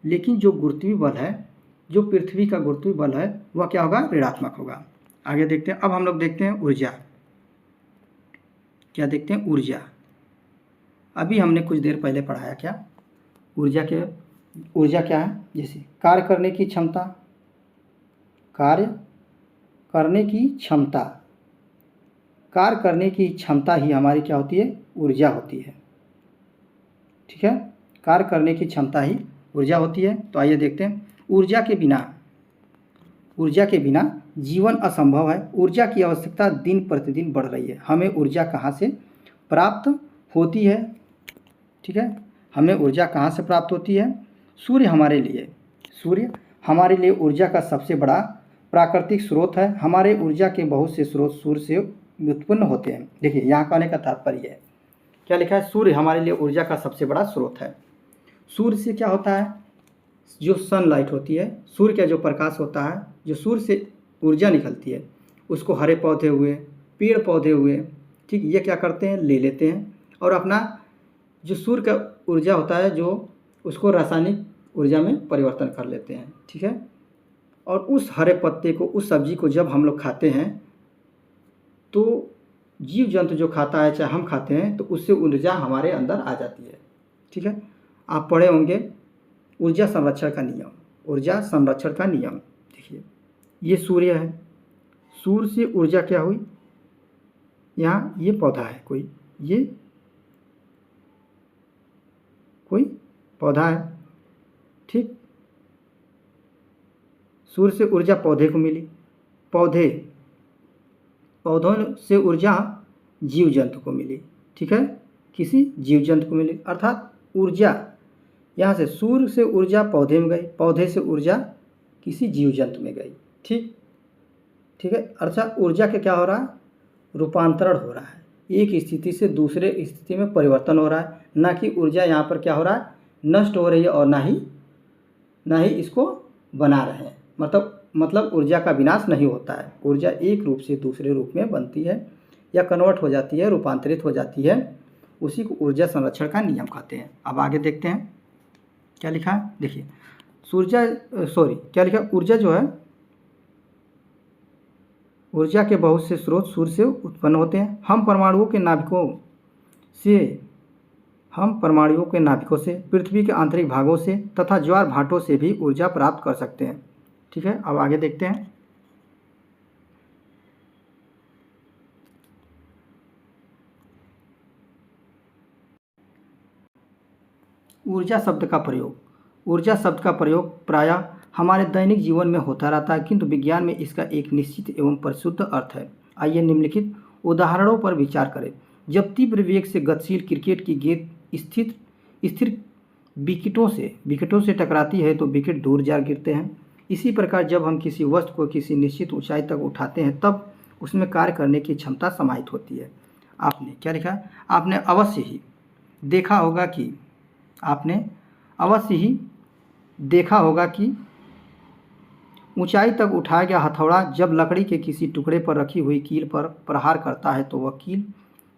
लेकिन जो गुरुत्वीय बल है, जो पृथ्वी का गुरुत्वीय बल है, वह क्या होगा, ऋणात्मक होगा। आगे देखते हैं। अब हम लोग देखते हैं ऊर्जा। क्या देखते हैं, ऊर्जा। अभी हमने कुछ देर पहले पढ़ाया क्या, ऊर्जा क्या है। जैसे कार्य करने की क्षमता ही हमारी क्या होती है, ऊर्जा होती है। ठीक है, कार्य करने की क्षमता ही ऊर्जा होती है। तो आइए देखते हैं, ऊर्जा के बिना जीवन असंभव है। ऊर्जा की आवश्यकता दिन प्रतिदिन बढ़ रही है। हमें ऊर्जा कहाँ से प्राप्त होती है। ठीक है, हमें ऊर्जा कहाँ से प्राप्त होती है, सूर्य हमारे लिए ऊर्जा का सबसे बड़ा प्राकृतिक स्रोत है। हमारे ऊर्जा के बहुत से स्रोत सूर्य से उत्पन्न होते हैं। देखिए यहाँ कहने का तात्पर्य है, क्या लिखा है, सूर्य हमारे लिए ऊर्जा का सबसे बड़ा स्रोत है। सूर्य से क्या होता है, जो सनलाइट होती है, सूर्य का जो प्रकाश होता है, जो सूर्य से ऊर्जा निकलती है, उसको हरे पौधे हुए, पेड़ पौधे हुए, ठीक, ये क्या करते हैं, ले लेते हैं और अपना जो सूर्य का ऊर्जा होता है जो उसको रासायनिक ऊर्जा में परिवर्तन कर लेते हैं। ठीक है, और उस हरे पत्ते को, उस सब्जी को जब हम लोग खाते हैं तो जीव जंतु जो खाता है चाहे हम खाते हैं तो उससे ऊर्जा हमारे अंदर आ जाती है। ठीक है, आप पढ़े होंगे ऊर्जा संरक्षण का नियम, ऊर्जा संरक्षण का नियम। देखिए ये सूर्य है, सूर्य से ऊर्जा क्या हुई, यहाँ ये पौधा है कोई, ये कोई पौधा है, ठीक, सूर्य से ऊर्जा पौधे को मिली, पौधों से ऊर्जा जीव जंतु को मिली। ठीक है, किसी जीव जंतु को मिली, अर्थात ऊर्जा यहाँ से सूर्य से ऊर्जा पौधे में गई, पौधे से ऊर्जा किसी जीव जंतु में गई। ठीक है, अर्थात ऊर्जा के क्या हो रहा है, रूपांतरण हो रहा है, एक स्थिति से दूसरे स्थिति में परिवर्तन हो रहा है, ना कि ऊर्जा यहाँ पर क्या हो रहा है, नष्ट हो रही है, और ना ही इसको बना रहे हैं। मतलब ऊर्जा का विनाश नहीं होता है, ऊर्जा एक रूप से दूसरे रूप में बनती है या कन्वर्ट हो जाती है, रूपांतरित हो जाती है, उसी को ऊर्जा संरक्षण का नियम कहते हैं। अब आगे देखते हैं क्या लिखा है। देखिए क्या लिखा, ऊर्जा जो है, ऊर्जा के बहुत से स्रोत सूर्य से उत्पन्न होते हैं। हम परमाणुओं के नाभिकों से, पृथ्वी के आंतरिक भागों से तथा ज्वार भाटों से भी ऊर्जा प्राप्त कर सकते हैं। ठीक है, अब आगे देखते हैं। ऊर्जा शब्द का प्रयोग प्रायः हमारे दैनिक जीवन में होता रहता है, किंतु विज्ञान में इसका एक निश्चित एवं परिशुद्ध अर्थ है। आइए निम्नलिखित उदाहरणों पर विचार करें। जब तीव्र वेग से गतिशील क्रिकेट की गेंद स्थिर विकेटों से टकराती है तो विकेट दूर जा गिरते हैं। इसी प्रकार जब हम किसी वस्तु को किसी निश्चित ऊंचाई तक उठाते हैं तब उसमें कार्य करने की क्षमता समाहित होती है। आपने क्या लिखा है, आपने अवश्य ही देखा होगा कि ऊंचाई तक उठाया गया हथौड़ा जब लकड़ी के किसी टुकड़े पर रखी हुई कील पर प्रहार करता है तो वह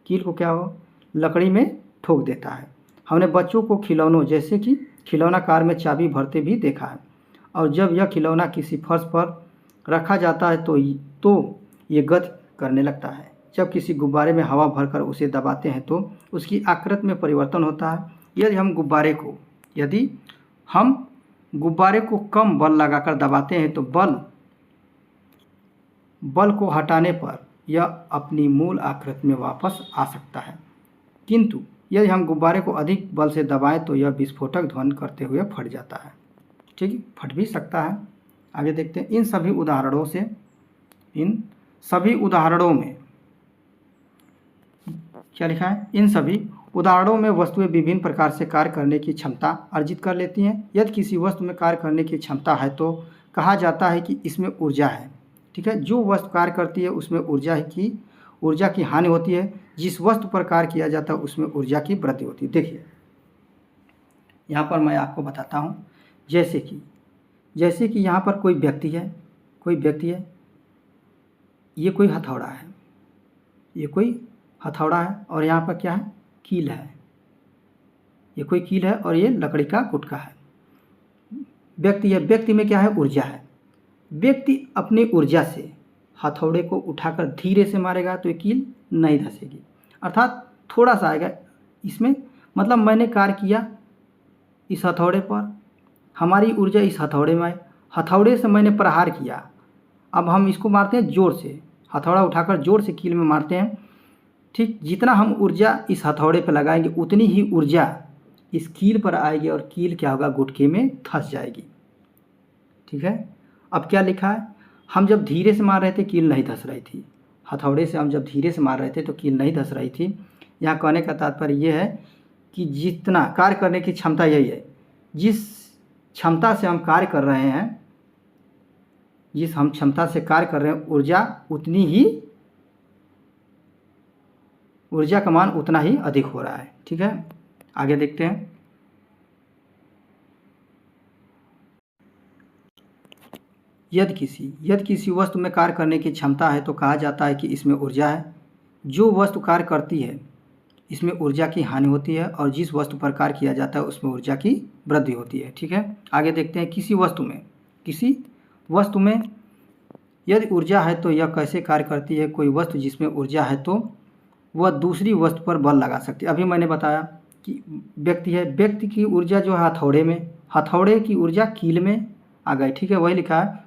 कील को क्या हो, लकड़ी में ठोक देता है। हमने बच्चों को खिलौनों जैसे कि खिलौना कार में चाबी भरते भी देखा है, और जब यह खिलौना किसी फर्श पर रखा जाता है तो ये गति करने लगता है। जब किसी गुब्बारे में हवा भरकर उसे दबाते हैं तो उसकी आकृति में परिवर्तन होता है। यदि हम गुब्बारे को कम बल लगाकर दबाते हैं तो बल को हटाने पर यह अपनी मूल आकृति में वापस आ सकता है, किंतु यदि हम गुब्बारे को अधिक बल से दबाएं तो यह विस्फोटक ध्वनि करते हुए फट जाता है। ठीक है, फट भी सकता है। आगे देखते हैं। इन सभी उदाहरणों में क्या लिखा है, इन सभी उदाहरणों में वस्तुएं विभिन्न प्रकार से कार्य करने की क्षमता अर्जित कर लेती हैं। यदि किसी वस्तु में कार्य करने की क्षमता है तो कहा जाता है कि इसमें ऊर्जा है। ठीक है, जो वस्तु कार्य करती है उसमें ऊर्जा की हानि होती है, जिस वस्तु पर कार्य किया जाता है उसमें ऊर्जा की वृद्धि होती है। देखिए यहाँ पर मैं आपको बताता हूँ, जैसे कि यहाँ पर कोई व्यक्ति है, ये कोई हथौड़ा है, और यहाँ पर क्या है, कील है, ये कोई कील है और ये लकड़ी का गुटका है। व्यक्ति है, व्यक्ति में क्या है, ऊर्जा है। व्यक्ति अपनी ऊर्जा से हथौड़े को उठाकर धीरे से मारेगा तो ये कील नहीं धंसेगी, अर्थात थोड़ा सा आएगा इसमें। मतलब मैंने कार्य किया इस हथौड़े पर, हमारी ऊर्जा इस हथौड़े में आई, हथौड़े से मैंने प्रहार किया, अब हम इसको मारते हैं जोर से, हथौड़ा उठाकर जोर से कील में मारते हैं। ठीक, जितना हम ऊर्जा इस हथौड़े पर लगाएंगे उतनी ही ऊर्जा इस कील पर आएगी और कील क्या होगा, गुटके में धंस जाएगी। ठीक है, अब क्या लिखा है, हम जब धीरे से मार रहे थे कील नहीं धंस रही थी, हथौड़े से हम जब धीरे से मार रहे थे तो कील नहीं धंस रही थी। यहाँ कहने का तात्पर्य यह है कि जितना कार्य करने की क्षमता यही है, जिस क्षमता से हम कार्य कर रहे हैं, ऊर्जा का मान उतना ही अधिक हो रहा है। ठीक है, आगे देखते हैं। यदि किसी वस्तु में कार्य करने की क्षमता है तो कहा जाता है कि इसमें ऊर्जा है। जो वस्तु कार्य करती है इसमें ऊर्जा की हानि होती है, और जिस वस्तु पर कार्य किया जाता है उसमें ऊर्जा की वृद्धि होती है। ठीक है, आगे देखते हैं। किसी वस्तु में यदि ऊर्जा है तो यह कैसे कार्य करती है। कोई वस्तु जिसमें ऊर्जा है तो वह दूसरी वस्तु पर बल लगा सकती है। अभी मैंने बताया कि व्यक्ति है, व्यक्ति की ऊर्जा जो है हथौड़े में, हथौड़े की ऊर्जा कील में आ गई। ठीक है, वही लिखा है।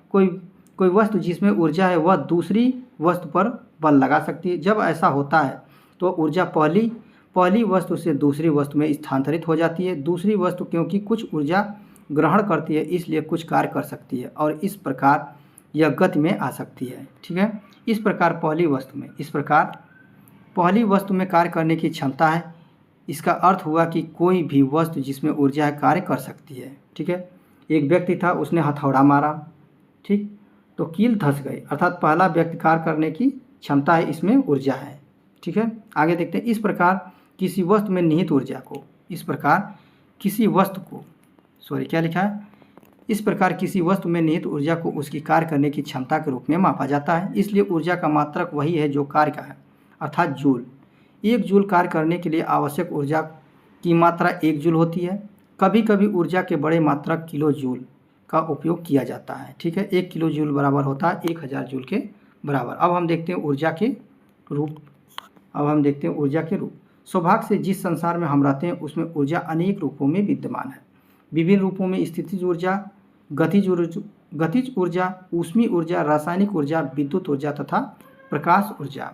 कोई वस्तु जिसमें ऊर्जा है वह दूसरी वस्तु पर बल लगा सकती है। जब ऐसा होता है तो ऊर्जा पहली वस्तु से दूसरी वस्तु में स्थानांतरित हो जाती है। दूसरी वस्तु क्योंकि कुछ ऊर्जा ग्रहण करती है इसलिए कुछ कार्य कर सकती है, और इस प्रकार यह गति में आ सकती है। ठीक है, इस प्रकार पहली वस्तु में कार्य करने की क्षमता है। इसका अर्थ हुआ कि कोई भी वस्तु जिसमें ऊर्जा है कार्य कर सकती है। ठीक है, एक व्यक्ति था, उसने हथौड़ा मारा, ठीक, तो कील धंस गई, अर्थात पहला व्यक्ति कार्य करने की क्षमता है, इसमें ऊर्जा है। ठीक है, आगे देखते हैं। इस प्रकार किसी वस्तु में निहित ऊर्जा को इस प्रकार किसी वस्तु में निहित ऊर्जा को उसकी कार्य करने की क्षमता के रूप में मापा जाता है। इसलिए ऊर्जा का मात्रक वही है जो कार्य का है, अर्थात जूल। 1 जूल कार्य करने के लिए आवश्यक ऊर्जा की मात्रा 1 जूल होती है। कभी कभी ऊर्जा के बड़े मात्रक किलो जूल का उपयोग किया जाता है। ठीक है, 1 किलो जूल बराबर होता है 1000 जूल के बराबर। अब हम देखते हैं ऊर्जा के रूप। सौभाग्य से जिस संसार में हम रहते हैं उसमें ऊर्जा अनेक रूपों में विद्यमान है। विभिन्न रूपों में स्थितिज ऊर्जा, गतिज ऊर्जा, ऊष्मीय ऊर्जा, रासायनिक ऊर्जा, विद्युत ऊर्जा तथा प्रकाश ऊर्जा।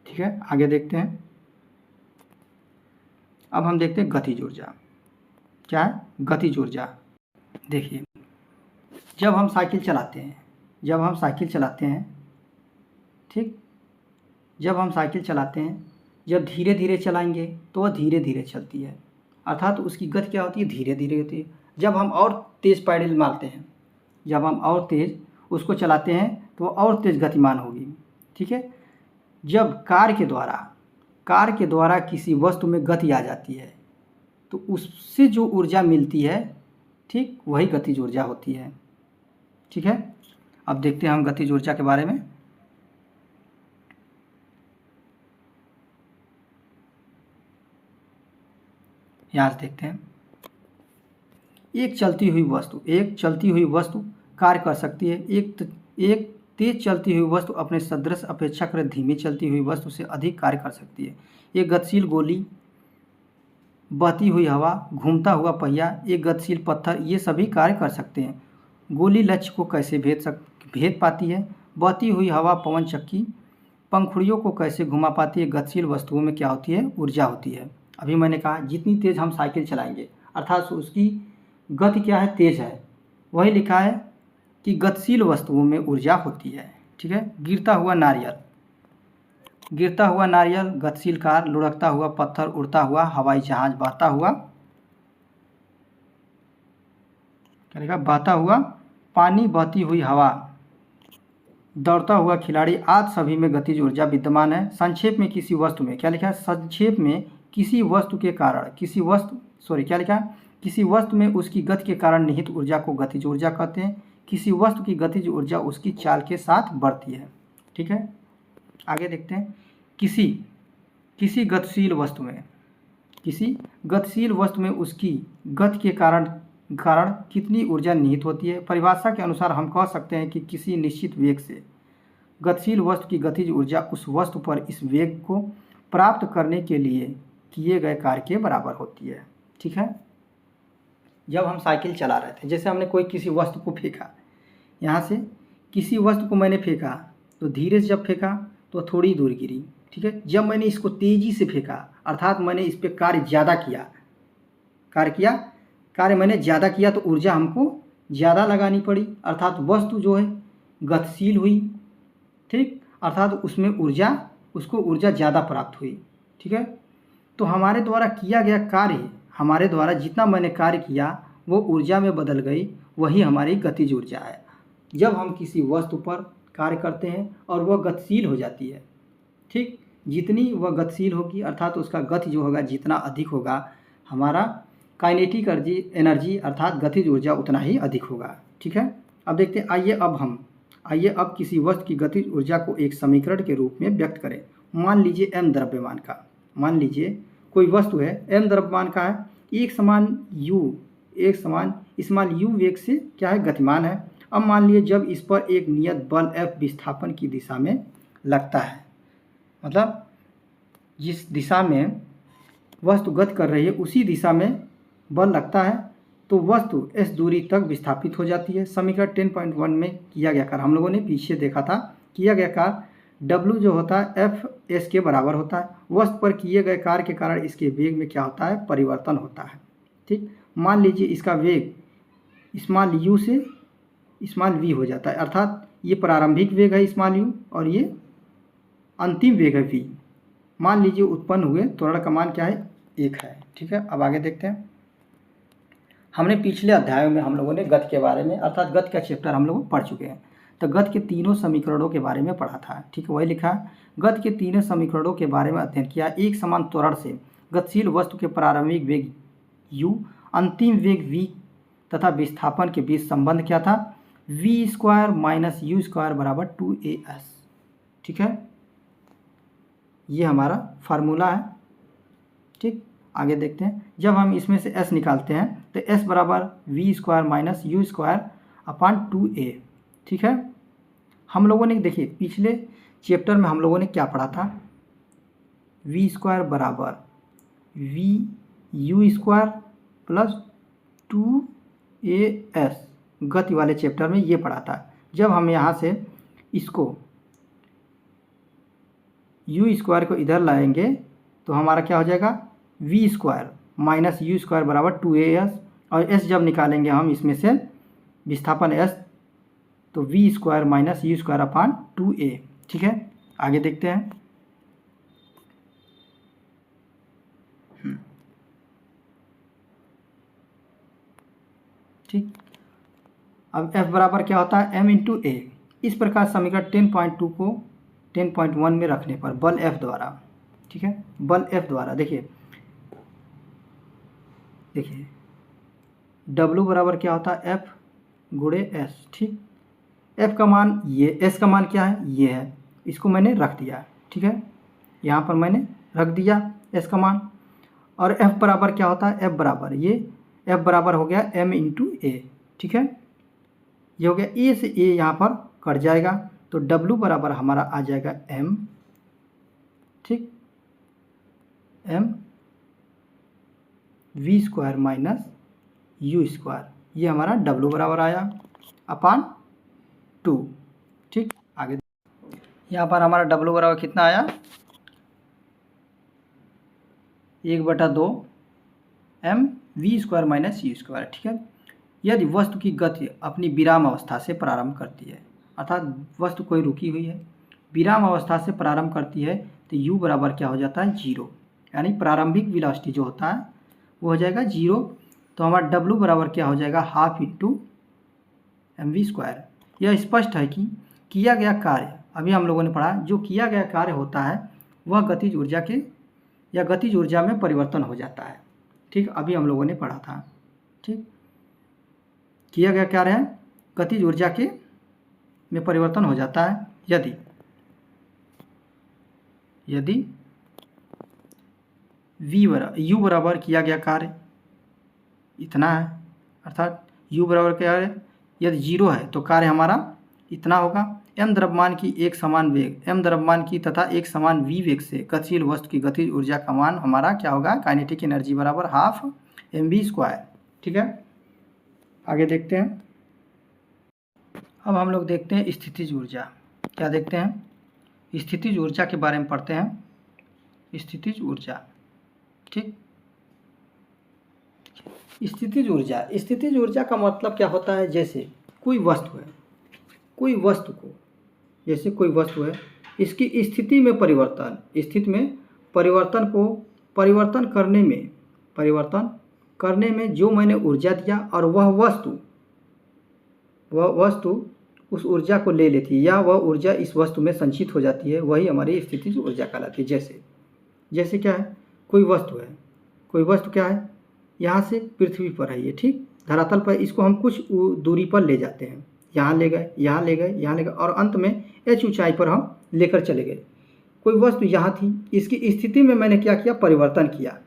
ठीक है, आगे देखते हैं। अब हम देखते हैं गतिज ऊर्जा। क्या है गतिज ऊर्जा? देखिए, जब हम साइकिल चलाते हैं, ठीक, जब धीरे धीरे चलाएंगे तो वह धीरे धीरे चलती है, अर्थात उसकी गति क्या होती है, धीरे धीरे होती है। जब हम और तेज़ पैडल मारते हैं, जब हम और तेज़ उसको चलाते हैं तो वह और तेज़ गतिमान होगी। ठीक है, जब कार्य के द्वारा किसी वस्तु में गति आ जाती है तो उससे जो ऊर्जा मिलती है, ठीक, वही गतिज ऊर्जा होती है। ठीक है, अब देखते हैं हम गतिज ऊर्जा के बारे में। यहाँ से देखते हैं। एक चलती हुई वस्तु कार्य कर सकती है। एक तेज चलती हुई वस्तु अपने सदृश अपेक्षाकृत धीमी चलती हुई वस्तु से अधिक कार्य कर सकती है। एक गतिशील गोली, बहती हुई हवा, घूमता हुआ पहिया, एक गतिशील पत्थर, ये सभी कार्य कर सकते हैं। गोली लक्ष्य को कैसे भेद पाती है? बहती हुई हवा पवन चक्की पंखुड़ियों को कैसे घुमा पाती है? गतिशील वस्तुओं में क्या होती है? ऊर्जा होती है। अभी मैंने कहा जितनी तेज़ हम साइकिल चलाएंगे अर्थात उसकी गति क्या है? तेज़ है। वही लिखा है कि गतिशील वस्तुओं में ऊर्जा होती है। ठीक है, गिरता हुआ नारियल, गतिशील कार, लुढ़कता हुआ पत्थर, उड़ता हुआ हवाई जहाज, बहता हुआ पानी, बहती हुई हवा, दौड़ता हुआ खिलाड़ी आदि सभी में गतिज ऊर्जा विद्यमान है। संक्षेप में किसी वस्तु में क्या लिखा है? संक्षेप में किसी वस्तु में उसकी गति के कारण निहित ऊर्जा को गतिज ऊर्जा कहते हैं। किसी वस्तु की गतिज ऊर्जा उसकी चाल के साथ बढ़ती है। ठीक है, आगे देखते हैं। किसी गतिशील वस्तु में उसकी गति के कारण कितनी ऊर्जा निहित होती है? परिभाषा के अनुसार हम कह सकते हैं कि किसी निश्चित वेग से गतिशील वस्तु की गतिज ऊर्जा उस वस्तु पर इस वेग को प्राप्त करने के लिए किए गए कार्य के बराबर होती है। ठीक है, जब हम साइकिल चला रहे थे, जैसे हमने किसी वस्तु को फेंका, यहाँ से किसी वस्तु को मैंने फेंका तो धीरे से जब फेंका तो थोड़ी दूर गिरी। ठीक है, जब मैंने इसको तेज़ी से फेंका अर्थात मैंने इस पर कार्य मैंने ज़्यादा किया तो ऊर्जा हमको ज़्यादा लगानी पड़ी, अर्थात वस्तु जो है गतिशील हुई। ठीक, अर्थात उसमें उसको ऊर्जा ज़्यादा प्राप्त हुई। ठीक है, तो हमारे द्वारा किया गया कार्य, हमारे द्वारा जितना मैंने कार्य किया वो ऊर्जा में बदल गई, वही हमारी गतिज ऊर्जा है। जब हम किसी वस्तु पर कार्य करते हैं और वह गतिशील हो जाती है, ठीक, जितनी वह गतिशील होगी अर्थात उसका गति जो होगा जितना अधिक होगा, हमारा काइनेटिक एनर्जी अर्थात गतिज ऊर्जा उतना ही अधिक होगा। ठीक है, अब देखते हैं। आइए अब किसी वस्तु की गतिज ऊर्जा को एक समीकरण के रूप में व्यक्त करें। मान लीजिए m द्रव्यमान का, मान लीजिए कोई वस्तु है, m द्रव्यमान का है, एक समान स्मॉल u वेग से क्या है, गतिमान है। अब मान लीजिए जब इस पर एक नियत बल F विस्थापन की दिशा में लगता है, मतलब जिस दिशा में वस्तु गति कर रही है उसी दिशा में बल लगता है, तो वस्तु s दूरी तक विस्थापित हो जाती है। समीकरण 10.1 में किया गया कार्य, हम लोगों ने पीछे देखा था, किया गया कार्य W जो होता है F s के बराबर होता है। वस्तु पर किए गए कार्य के कारण इसके वेग में क्या होता है, परिवर्तन होता है। ठीक, मान लीजिए इसका वेग स्मॉल u से स्मॉल v हो जाता है, अर्थात ये प्रारंभिक वेग है स्मॉल u और ये अंतिम वेग है v। मान लीजिए उत्पन्न हुए त्वरण का मान क्या है, 1 है। ठीक है, अब आगे देखते हैं। हमने पिछले अध्यायों में हम लोगों ने गति के बारे में, अर्थात गति का चैप्टर हम लोग पढ़ चुके हैं, तो गति के तीनों समीकरणों के बारे में पढ़ा था। ठीक है, वही लिखा है, गति के तीनों समीकरणों के बारे में अध्ययन किया। एक समान त्वरण से गतिशील वस्तु के प्रारंभिक वेग u, अंतिम वेग v तथा विस्थापन के बीच संबंध क्या था, v² - u² बराबर 2as। ठीक है, ये हमारा फार्मूला है। ठीक, आगे देखते हैं। जब हम इसमें से s निकालते हैं तो s बराबर v² - u² अपान 2a। ठीक है, हम लोगों ने देखिए पिछले चैप्टर में हम लोगों ने क्या पढ़ा था, v² बराबर vu² प्लस 2as, गति वाले चैप्टर में ये पढ़ा था। जब हम यहाँ से इसको u² को इधर लाएंगे तो हमारा क्या हो जाएगा, v² - u² बराबर 2as, और s जब निकालेंगे हम इसमें से विस्थापन s, तो v² - u² अपान 2a। ठीक है, आगे देखते हैं। ठीक, अब F बराबर क्या होता है, m × a। इस प्रकार समीकरण 10.2 को 10.1 में रखने पर बल F द्वारा, ठीक है, बल F द्वारा देखिए W बराबर क्या होता है, F गुणे S। ठीक, F का मान ये, S का मान क्या है, ये है, इसको मैंने रख दिया। ठीक है, यहाँ पर मैंने रख दिया S का मान। और F बराबर क्या होता है, F बराबर ये F बराबर हो गया m × a। ठीक है, ये हो गया, a से a यहाँ पर कट जाएगा, तो W बराबर हमारा आ जाएगा m। ठीक, m v² - u², ये हमारा W बराबर आया अपान 2। ठीक, आगे यहाँ पर हमारा W बराबर कितना आया, 1/2 m v² - u²। ठीक है, यदि वस्तु की गति अपनी विराम अवस्था से प्रारंभ करती है, अर्थात वस्तु कोई रुकी हुई है, विराम अवस्था से प्रारंभ करती है, तो u बराबर क्या हो जाता है, 0, यानी प्रारंभिक वेलोसिटी जो होता है वो हो जाएगा 0। तो हमारा W बराबर क्या हो जाएगा, ½ × mv²। यह स्पष्ट है कि किया गया कार्य, अभी हम लोगों ने पढ़ा, जो किया गया कार्य होता है वह गतिज ऊर्जा के या गतिज ऊर्जा में परिवर्तन हो जाता है। ठीक, अभी हम लोगों ने पढ़ा था। ठीक, किया गया कार्य है गतिज ऊर्जा के में परिवर्तन हो जाता है यदि u बराबर किया गया कार्य इतना है, अर्थात u बराबर क्या है, यदि 0 है तो कार्य हमारा इतना होगा। m द्रव्यमान की एक समान वेग, m द्रव्यमान की तथा एक समान v वेग से गतिशील वस्तु की गतिज ऊर्जा का मान हमारा क्या होगा, काइनेटिक एनर्जी बराबर ½ mv²। ठीक है, आगे देखते हैं। अब हम लोग देखते हैं स्थितिज ऊर्जा। क्या देखते हैं, स्थितिज ऊर्जा के बारे में पढ़ते हैं, स्थितिज ऊर्जा। ठीक, स्थितिज ऊर्जा, स्थितिज ऊर्जा का मतलब क्या होता है, जैसे कोई वस्तु है, कोई वस्तु को, जैसे कोई वस्तु है, इसकी स्थिति में परिवर्तन, स्थिति में परिवर्तन को परिवर्तन करने में जो मैंने ऊर्जा दिया और वह वस्तु उस ऊर्जा को ले लेती है या वह ऊर्जा इस वस्तु में संचित हो जाती है, वही हमारी स्थितिज ऊर्जा कहलाती है। जैसे क्या है, कोई वस्तु क्या है, यहाँ से पृथ्वी पर है ये, ठीक, धरातल पर, इसको हम कुछ दूरी पर ले जाते हैं, यहाँ ले गए, यहाँ ले गए, यहाँ ले गए, और अंत में h ऊंचाई पर हम लेकर चले गए। कोई वस्तु यहाँ थी, इसकी स्थिति में मैंने क्या किया, परिवर्तन किया।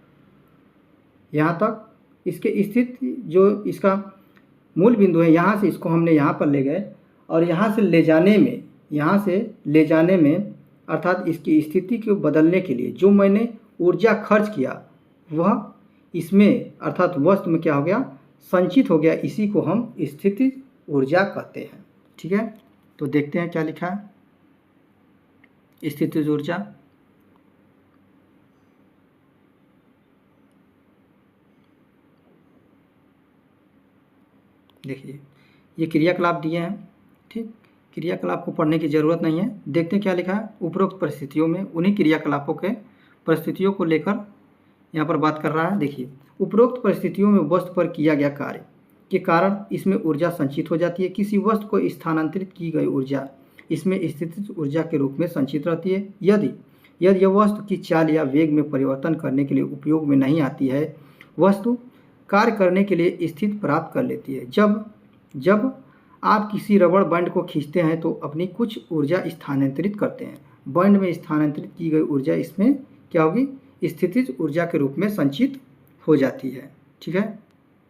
यहाँ तक इसके स्थिति जो इसका मूल बिंदु है, यहाँ से इसको हमने यहाँ पर ले गए और यहाँ से ले जाने में अर्थात इसकी स्थिति को बदलने के लिए जो मैंने ऊर्जा खर्च किया वह इसमें अर्थात वस्तु में क्या हो गया, संचित हो गया। इसी को हम स्थितिज ऊर्जा कहते हैं। ठीक है, तो देखते हैं क्या लिखा है स्थितिज ऊर्जा। देखिए ये क्रियाकलाप दिए हैं। ठीक, क्रियाकलाप को पढ़ने की ज़रूरत नहीं है। देखते हैं क्या लिखा है। उपरोक्त परिस्थितियों में उन्हीं क्रियाकलापों के परिस्थितियों को लेकर यहाँ पर बात कर रहा है। देखिए, उपरोक्त परिस्थितियों में वस्तु पर किया गया कार्य के कारण इसमें ऊर्जा संचित हो जाती है। किसी वस्तु को स्थानांतरित की गई ऊर्जा इसमें स्थितिज ऊर्जा के रूप में संचित रहती है। यदि यह वस्तु की चाल या वेग में परिवर्तन करने के लिए उपयोग में नहीं आती है, वस्तु कार्य करने के लिए स्थिति प्राप्त कर लेती है। जब आप किसी रबड़ बैंड को खींचते हैं तो अपनी कुछ ऊर्जा स्थानांतरित करते हैं। बैंड में स्थानांतरित की गई ऊर्जा इसमें क्या होगी, स्थितिज ऊर्जा के रूप में संचित हो जाती है। ठीक है,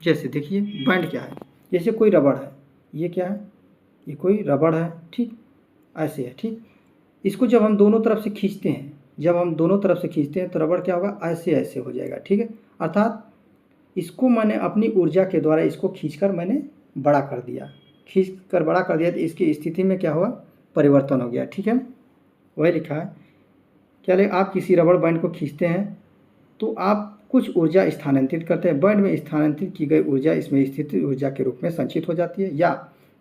जैसे देखिए बैंड क्या है, जैसे कोई रबड़ है, ये क्या है, ये कोई रबड़ है। ठीक, ऐसे है। ठीक, इसको जब हम दोनों तरफ से खींचते हैं तो रबड़ क्या होगा, ऐसे ऐसे हो जाएगा। ठीक है, अर्थात इसको मैंने अपनी ऊर्जा के द्वारा इसको खींचकर मैंने बड़ा कर दिया तो इसकी स्थिति में क्या हुआ, परिवर्तन हो गया। ठीक है, वही लिखा है। क्या ले, आप किसी रबड़ बैंड को खींचते हैं तो आप कुछ ऊर्जा स्थानांतरित करते हैं। बैंड में स्थानांतरित की गई ऊर्जा इसमें स्थितिज ऊर्जा के रूप में संचित हो जाती है। या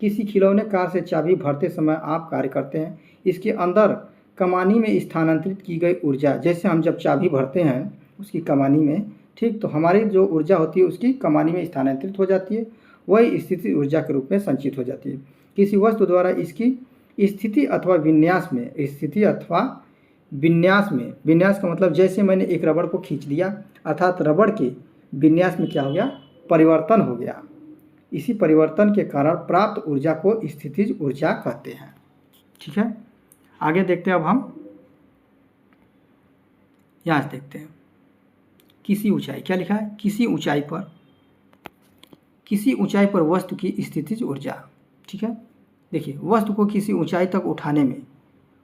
किसी खिलौने कार से चाबी भरते समय आप कार्य करते हैं, इसके अंदर कमानी में स्थानांतरित की गई ऊर्जा, जैसे हम जब चाबी भरते हैं उसकी कमानी में, ठीक, तो हमारी जो ऊर्जा होती है उसकी कमानी में स्थानांतरित हो जाती है, वही स्थितिज ऊर्जा के रूप में संचित हो जाती है। किसी वस्तु द्वारा इसकी स्थिति अथवा विन्यास का मतलब जैसे मैंने एक रबड़ को खींच लिया अर्थात रबड़ के विन्यास में क्या हो गया, परिवर्तन हो गया। इसी परिवर्तन के कारण प्राप्त ऊर्जा को स्थितिज ऊर्जा कहते हैं। ठीक है, आगे देखते हैं। अब हम यहाँ से देखते हैं किसी ऊंचाई, क्या लिखा है, किसी ऊंचाई पर वस्तु की स्थितिज ऊर्जा। ठीक है, देखिए वस्तु को किसी ऊंचाई तक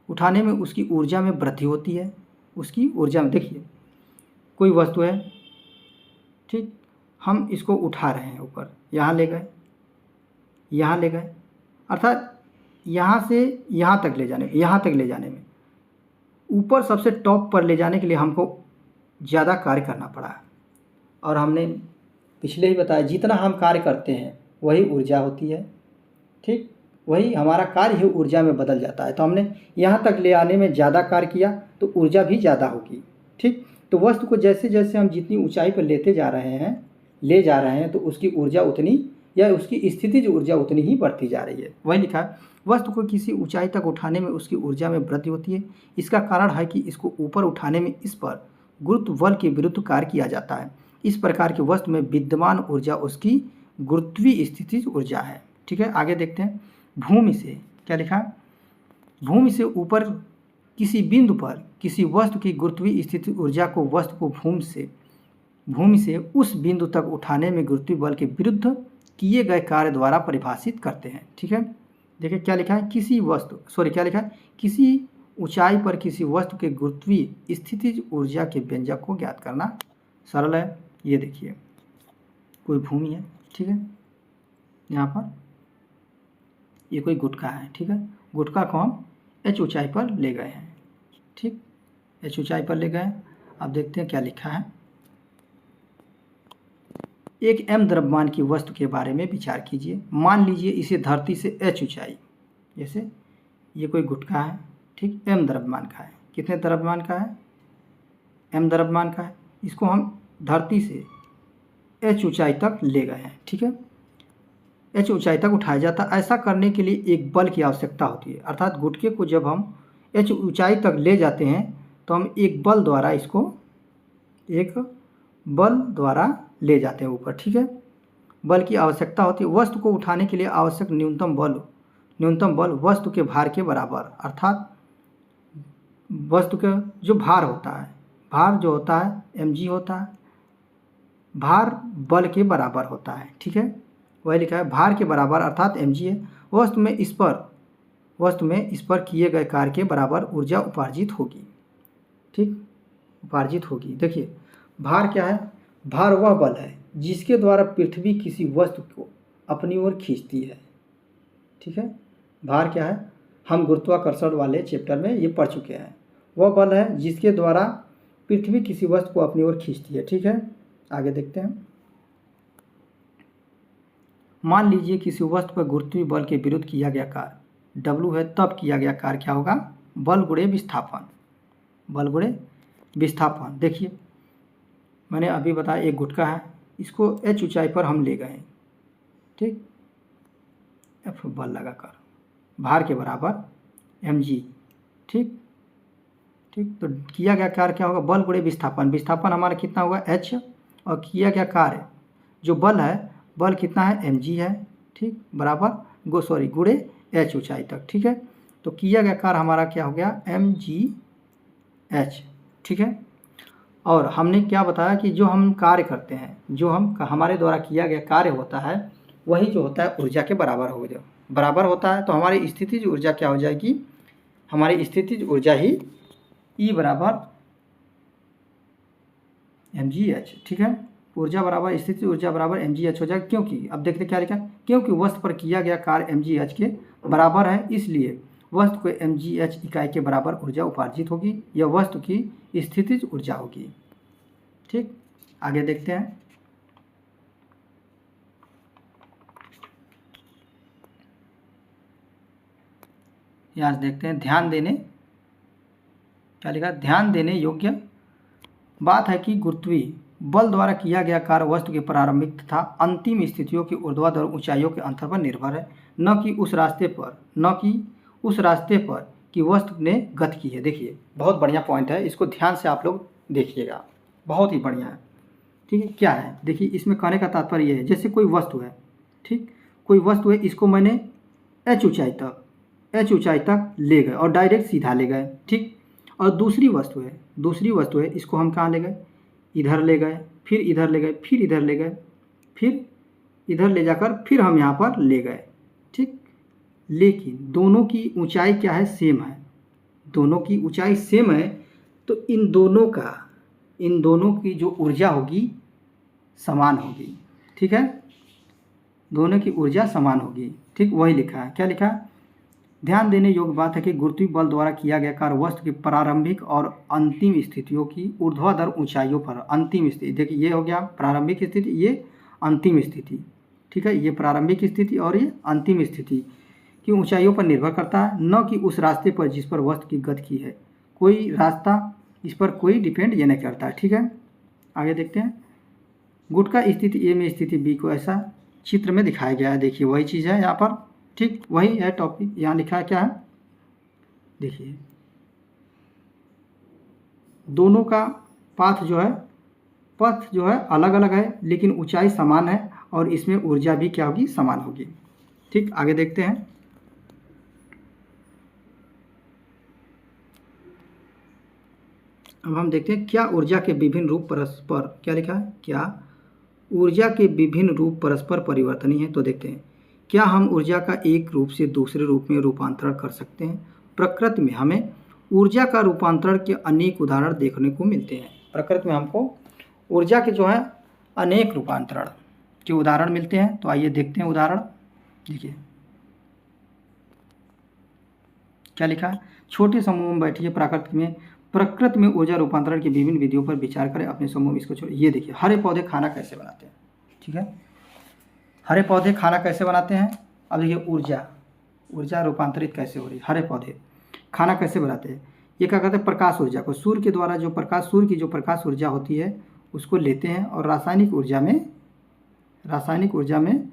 उठाने में उसकी ऊर्जा में वृद्धि होती है। उसकी ऊर्जा में देखिए कोई वस्तु है, ठीक, हम इसको उठा रहे हैं ऊपर, यहाँ ले गए अर्थात यहाँ से यहाँ तक ले जाने में ऊपर सबसे टॉप पर ले जाने के लिए हमको ज़्यादा कार्य करना पड़ा है। और हमने पिछले ही बताया जितना हम कार्य करते हैं वही ऊर्जा होती है। ठीक, वही हमारा कार्य ही ऊर्जा में बदल जाता है। तो हमने यहाँ तक ले आने में ज़्यादा कार्य किया तो ऊर्जा भी ज़्यादा होगी। ठीक, तो वस्तु को जैसे जैसे हम जितनी ऊंचाई पर ले जा रहे हैं तो उसकी ऊर्जा उतनी या उसकी स्थितिज ऊर्जा उतनी ही बढ़ती जा रही है। वही लिखा है, वस्तु को किसी ऊंचाई तक उठाने में उसकी ऊर्जा में वृद्धि होती है। इसका कारण है कि इसको ऊपर उठाने में इस पर गुरुत्व बल के विरुद्ध कार्य किया जाता है। इस प्रकार की वस्तु में विद्यमान ऊर्जा उसकी गुरुत्वीय स्थितिज ऊर्जा है। ठीक है, आगे देखते हैं। भूमि से, क्या लिखा है, भूमि से ऊपर किसी बिंदु पर किसी वस्तु की गुरुत्वीय स्थितिज ऊर्जा को वस्तु को भूमि से उस बिंदु तक उठाने में गुरुत्वीय बल के विरुद्ध किए गए कार्य द्वारा परिभाषित करते हैं। ठीक है, देखिए क्या लिखा है, किसी ऊंचाई पर किसी वस्तु के गुरुत्वीय स्थितिज ऊर्जा के व्यंजक को ज्ञात करना सरल है। ये देखिए कोई भूमि है, ठीक है, यहाँ पर ये कोई गुटका है। ठीक है, गुटका को हम h ऊंचाई पर ले गए हैं। ठीक, h ऊंचाई पर ले गए। अब देखते हैं क्या लिखा है। एक m द्रव्यमान की वस्तु के बारे में विचार कीजिए। मान लीजिए इसे धरती से h ऊंचाई, जैसे ये कोई गुटका है, ठीक, m द्रव्यमान का है। कितने द्रव्यमान का है, m द्रव्यमान का है। इसको हम धरती से h ऊंचाई तक ले गए हैं। ठीक है, h ऊंचाई तक उठाया जाता। ऐसा करने के लिए एक बल की आवश्यकता होती है। अर्थात गुटके को जब हम h ऊंचाई तक ले जाते हैं तो हम एक बल द्वारा ले जाते हैं ऊपर। ठीक है, बल की आवश्यकता होती है। वस्तु को उठाने के लिए आवश्यक न्यूनतम बल वस्तु के भार के बराबर अर्थात वस्तु का जो भार होता है, भार जो होता है mg होता है, भार बल के बराबर होता है। ठीक है, वही लिखा है भार के बराबर अर्थात mg है। वस्तु में इस पर किए गए कार्य के बराबर ऊर्जा उपार्जित होगी। ठीक, उपार्जित होगी। देखिए भार क्या है, भार वह बल है जिसके द्वारा पृथ्वी किसी वस्तु को अपनी ओर खींचती है। ठीक है, भार क्या है, हम गुरुत्वाकर्षण वाले चैप्टर में ये पढ़ चुके हैं। वह बल है जिसके द्वारा पृथ्वी किसी वस्तु को अपनी ओर खींचती है। ठीक है, आगे देखते हैं। मान लीजिए किसी वस्तु पर गुरुत्वीय बल के विरुद्ध किया गया कार्य W है, तब किया गया कार्य क्या होगा, बल गुणे विस्थापन, बल गुणे विस्थापन। देखिए मैंने अभी बताया एक गुटका है, इसको h ऊंचाई पर हम ले गए। ठीक, F बल लगाकर भार के बराबर mg। ठीक, तो किया गया कार्य क्या होगा, बल गुणे विस्थापन। विस्थापन हमारा कितना होगा h, और किया गया कार्य जो बल है, बल कितना है mg है। ठीक, बराबर गुणे h ऊंचाई तक। ठीक है, तो किया गया कार्य हमारा क्या हो गया mgh। ठीक है, और हमने क्या बताया कि जो हम कार्य करते हैं, जो हमारे द्वारा किया गया कार्य होता है, वही जो होता है ऊर्जा के बराबर हो जाए, बराबर होता है। तो हमारी स्थितिज ऊर्जा क्या हो जाएगी, हमारी स्थितिज ऊर्जा ही E बराबर mgh। ठीक है, ऊर्जा बराबर स्थितिज ऊर्जा बराबर mgh हो जाएगा। क्योंकि अब देखते क्या लिखा है, क्योंकि वस्तु पर किया गया कार्य mgh के बराबर है, इसलिए वस्तु को mgh इकाई के बराबर ऊर्जा उपार्जित होगी। यह वस्तु की स्थितिज ऊर्जा होगी। ठीक, आगे देखते हैं। यहाँ से देखते हैं, ध्यान देने, क्या लिखा, ध्यान देने योग्य बात है कि गुरुत्वीय बल द्वारा किया गया कार्य वस्तु के प्रारंभिक तथा अंतिम स्थितियों की ऊर्ध्वाधर ऊंचाइयों के अंतर पर निर्भर है, न कि उस रास्ते पर कि वस्तु ने गति की है। देखिए बहुत बढ़िया पॉइंट है, इसको ध्यान से आप लोग देखिएगा, बहुत ही बढ़िया है। ठीक है, क्या है, देखिए इसमें कहने का तात्पर्य है, जैसे कोई वस्तु है, ठीक, कोई वस्तु है, इसको मैंने h ऊंचाई तक ले गए और डायरेक्ट सीधा ले गए। ठीक, और दूसरी वस्तु है, इसको हम कहाँ ले गए, इधर ले गए, फिर इधर ले गए, फिर इधर ले गए, फिर इधर ले जाकर फिर हम यहाँ पर ले गए। ठीक, लेकिन दोनों की ऊंचाई क्या है, सेम है, दोनों की ऊंचाई सेम है, तो इन दोनों की जो ऊर्जा होगी समान होगी। ठीक है, दोनों की ऊर्जा समान होगी। ठीक, वही लिखा है, क्या लिखा है, ध्यान देने योग्य बात है कि गुरुत्वीय बल द्वारा किया गया कार्य वस्तु की प्रारंभिक और अंतिम स्थितियों की ऊर्ध्वाधर ऊंचाइयों पर, अंतिम स्थिति, देखिए ये हो गया प्रारंभिक स्थिति, ये अंतिम स्थिति। ठीक है, ये प्रारंभिक स्थिति और ये अंतिम स्थिति की ऊंचाइयों पर निर्भर करता है, न कि उस रास्ते पर जिस पर वस्तु की गति की है। कोई रास्ता इस पर कोई डिपेंड ये नहीं करता है। ठीक है, आगे देखते हैं। गुटका स्थिति ए में स्थिति बी को ऐसा चित्र में दिखाया गया है। देखिए वही चीज़ है यहाँ पर। ठीक, वही है टॉपिक, यहाँ लिखा है क्या है, देखिए दोनों का पथ जो है अलग अलग है, लेकिन ऊंचाई समान है, और इसमें ऊर्जा भी क्या होगी, समान होगी। ठीक, आगे देखते हैं। अब हम देखते हैं क्या ऊर्जा के विभिन्न रूप परस्पर, क्या लिखा है, क्या ऊर्जा के विभिन्न रूप परस्पर परिवर्तनीय है। तो देखते हैं, क्या हम ऊर्जा का एक रूप से दूसरे रूप में रूपांतरण कर सकते हैं। प्रकृति में हमें ऊर्जा का रूपांतरण के अनेक उदाहरण देखने को मिलते हैं। प्रकृति में हमको ऊर्जा के जो है अनेक रूपांतरण के उदाहरण मिलते हैं। तो आइए देखते हैं उदाहरण। देखिए क्या लिखा है, छोटे समूह में बैठिए, प्रकृति में ऊर्जा रूपांतरण की विभिन्न विधियों पर विचार करें, अपने समूह में इसको छोड़िए। ये देखिए हरे पौधे खाना कैसे बनाते हैं। ठीक है, हरे पौधे खाना कैसे बनाते हैं। अब देखिए ऊर्जा रूपांतरित कैसे हो रही है। हरे पौधे खाना कैसे बनाते हैं, ये क्या कहते हैं, प्रकाश ऊर्जा को सूर्य के द्वारा सूर्य की जो प्रकाश ऊर्जा होती है उसको लेते हैं और रासायनिक ऊर्जा में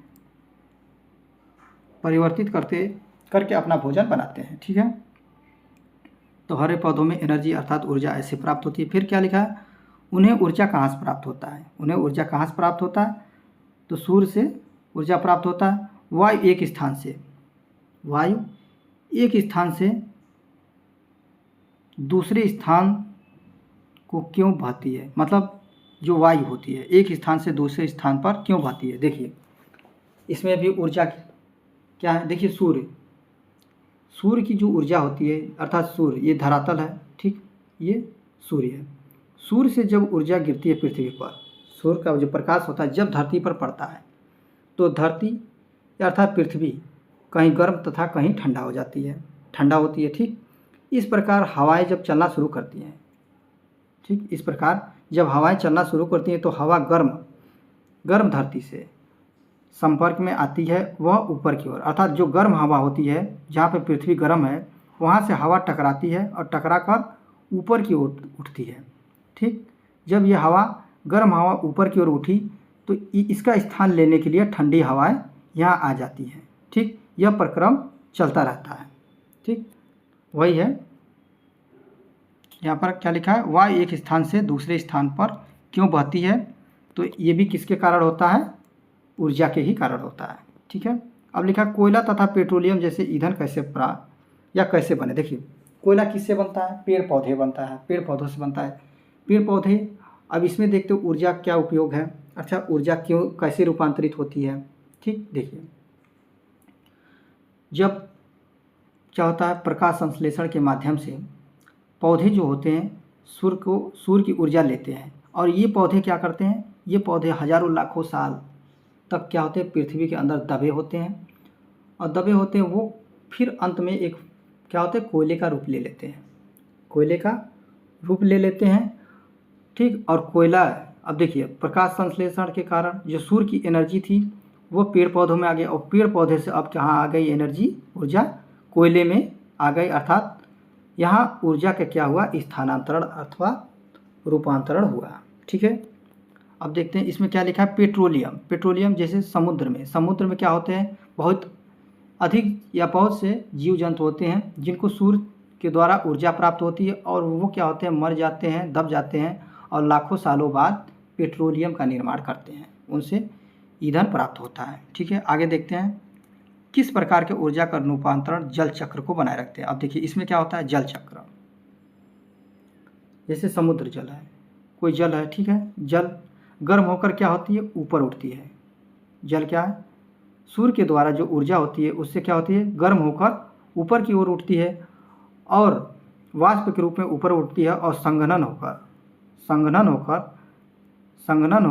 परिवर्तित करके अपना भोजन बनाते हैं। ठीक है, तो हरे पौधों में एनर्जी अर्थात ऊर्जा ऐसे प्राप्त होती है। फिर क्या लिखा है, उन्हें ऊर्जा कहाँ से प्राप्त होता है, तो सूर्य से ऊर्जा प्राप्त होता है। वायु एक स्थान से दूसरे स्थान को क्यों बहती है, मतलब जो वायु होती है एक स्थान से दूसरे स्थान पर क्यों बहती है। देखिए इसमें भी ऊर्जा क्या है, देखिए सूर्य की जो ऊर्जा होती है, अर्थात सूर्य ये धरातल है, ठीक, ये सूर्य है। सूर्य से जब ऊर्जा गिरती है पृथ्वी पर, सूर्य का जो प्रकाश होता है जब धरती पर पड़ता है तो धरती अर्थात पृथ्वी कहीं गर्म तथा कहीं ठंडा हो जाती है, ठंडा होती है, ठीक। इस प्रकार हवाएं जब चलना शुरू करती हैं, ठीक, इस प्रकार जब हवाएं चलना शुरू करती हैं तो हवा गर्म धरती से संपर्क में आती है, वह ऊपर की ओर, अर्थात जो गर्म हवा होती है जहाँ पे पृथ्वी गर्म है वहाँ से हवा टकराती है और टकरा कर ऊपर की ओर उठती है, ठीक। जब यह हवा गर्म हवा ऊपर की ओर उठी तो इसका स्थान लेने के लिए ठंडी हवाएं यहाँ आ जाती हैं, ठीक। यह प्रक्रम चलता रहता है, ठीक। वही है यहाँ पर क्या लिखा है, वायु एक स्थान से दूसरे स्थान पर क्यों बहती है, तो ये भी किसके कारण होता है, ऊर्जा के ही कारण होता है, ठीक है। अब लिखा कोयला तथा पेट्रोलियम जैसे ईंधन कैसे प्राप्त या कैसे बने। देखिए कोयला किससे बनता है, पेड़ पौधे बनता है, पेड़ पौधों से बनता है, पेड़ पौधे। अब इसमें देखते हो ऊर्जा क्या उपयोग है, अच्छा ऊर्जा क्यों कैसे रूपांतरित होती है, ठीक। देखिए जब क्या होता है, प्रकाश संश्लेषण के माध्यम से पौधे जो होते हैं सूर्य की ऊर्जा लेते हैं और ये पौधे क्या करते हैं, ये पौधे हजारों लाखों साल तक क्या होते हैं पृथ्वी के अंदर दबे होते हैं और दबे होते हैं वो फिर अंत में एक क्या होते हैं कोयले का रूप ले लेते हैं, कोयले का रूप ले लेते हैं, ठीक। और कोयला, अब देखिए प्रकाश संश्लेषण के कारण जो सूर्य की एनर्जी थी वो पेड़ पौधों में आ गई और पेड़ पौधे से अब कहाँ आ गई एनर्जी, ऊर्जा कोयले में आ गई, अर्थात यहाँ ऊर्जा का क्या हुआ, स्थानांतरण अथवा रूपांतरण हुआ, ठीक है। अब देखते हैं इसमें क्या लिखा है, पेट्रोलियम जैसे समुद्र में क्या होते हैं, बहुत अधिक या बहुत से जीव जंतु होते हैं जिनको सूर्य के द्वारा ऊर्जा प्राप्त होती है और वो क्या होते हैं, मर जाते हैं, दब जाते हैं और लाखों सालों बाद पेट्रोलियम का निर्माण करते हैं, उनसे ईंधन प्राप्त होता है, ठीक है। आगे देखते हैं किस प्रकार के ऊर्जा का रूपांतरण जल चक्र को बनाए रखते हैं। अब देखिए इसमें क्या होता है, जल चक्र, जैसे समुद्र जल है, कोई जल है, ठीक है, जल गर्म होकर क्या होती है, ऊपर उठती है। जल क्या है, सूर्य के द्वारा जो ऊर्जा होती है उससे क्या होती है, गर्म होकर ऊपर की ओर उठती है और वाष्प के रूप में ऊपर उठती है और संघनन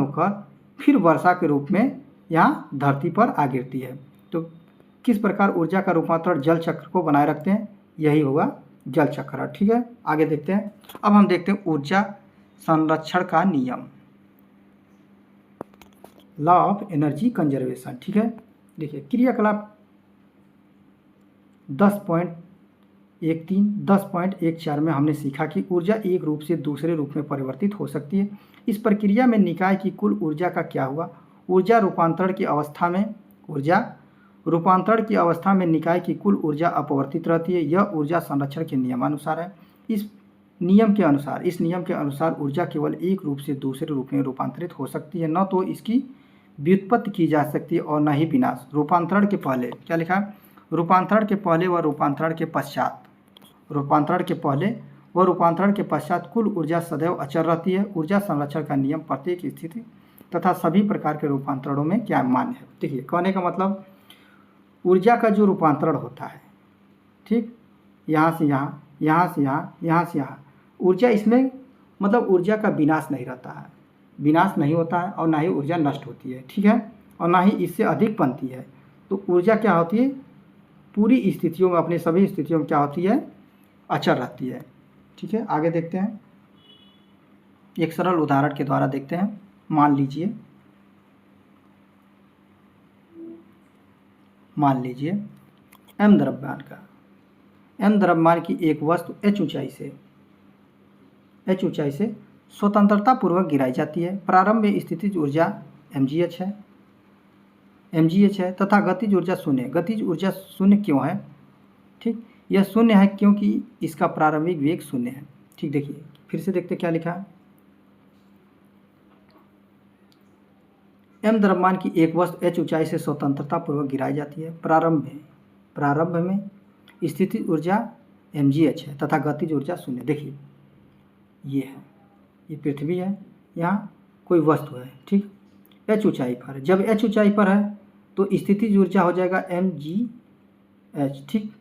होकर फिर वर्षा के रूप में यहाँ धरती पर आ गिरती है। तो किस प्रकार ऊर्जा का रूपांतरण जल चक्र को बनाए रखते हैं, यही होगा जल चक्र, ठीक है। आगे देखते हैं, अब हम देखते हैं ऊर्जा संरक्षण का नियम, लॉ ऑफ एनर्जी कंजर्वेशन, ठीक है। देखिए क्रियाकलाप 10.14 में हमने सीखा कि ऊर्जा एक रूप से दूसरे रूप में परिवर्तित हो सकती है। इस प्रक्रिया में निकाय की कुल ऊर्जा का क्या हुआ, ऊर्जा रूपांतरण की अवस्था में निकाय की कुल ऊर्जा अपवर्तित रहती है। यह ऊर्जा संरक्षण के नियमानुसार है। इस नियम के अनुसार ऊर्जा केवल एक रूप से दूसरे रूप में रूपांतरित हो सकती है, न तो इसकी व्युत्पत्ति की जा सकती है और न ही विनाश। रूपांतरण के पहले क्या लिखा है, रूपांतरण के पहले व रूपांतरण के पश्चात कुल ऊर्जा सदैव अचर रहती है। ऊर्जा संरक्षण का नियम प्रत्येक स्थिति तथा सभी प्रकार के रूपांतरणों में क्या मान्य है। देखिए कहने का मतलब ऊर्जा का जो रूपांतरण होता है, ठीक, यहाँ से यहाँ, यहाँ से यहाँ, यहाँ से यहाँ, ऊर्जा इसमें मतलब ऊर्जा का विनाश नहीं रहता है, विनाश नहीं होता है और ना ही ऊर्जा नष्ट होती है, ठीक है, और ना ही इससे अधिक बनती है। तो ऊर्जा क्या होती है, पूरी स्थितियों में, अपनी सभी स्थितियों में क्या होती है, अचर रहती है, ठीक है। आगे देखते हैं, एक सरल उदाहरण के द्वारा देखते हैं। मान लीजिए m द्रव्यमान की एक वस्तु h ऊंचाई से स्वतंत्रता पूर्वक गिराई जाती है। प्रारंभ में स्थितिज ऊर्जा mgh है तथा गतिज ऊर्जा शून्य। गतिज ऊर्जा शून्य क्यों है, ठीक, यह शून्य है क्योंकि इसका प्रारंभिक वेग शून्य है, ठीक। देखिए फिर से देखते क्या लिखा है, m द्रव्यमान की एक वस्तु h ऊंचाई से स्वतंत्रता पूर्वक गिराई जाती है। प्रारंभ में स्थितिज ऊर्जा mgh है तथा गतिज ऊर्जा शून्य। देखिए ये है, ये पृथ्वी है, यहाँ कोई वस्तु है, ठीक, h ऊंचाई पर। जब h ऊंचाई पर है तो स्थितिज ऊर्जा हो जाएगा mgh, ठीक।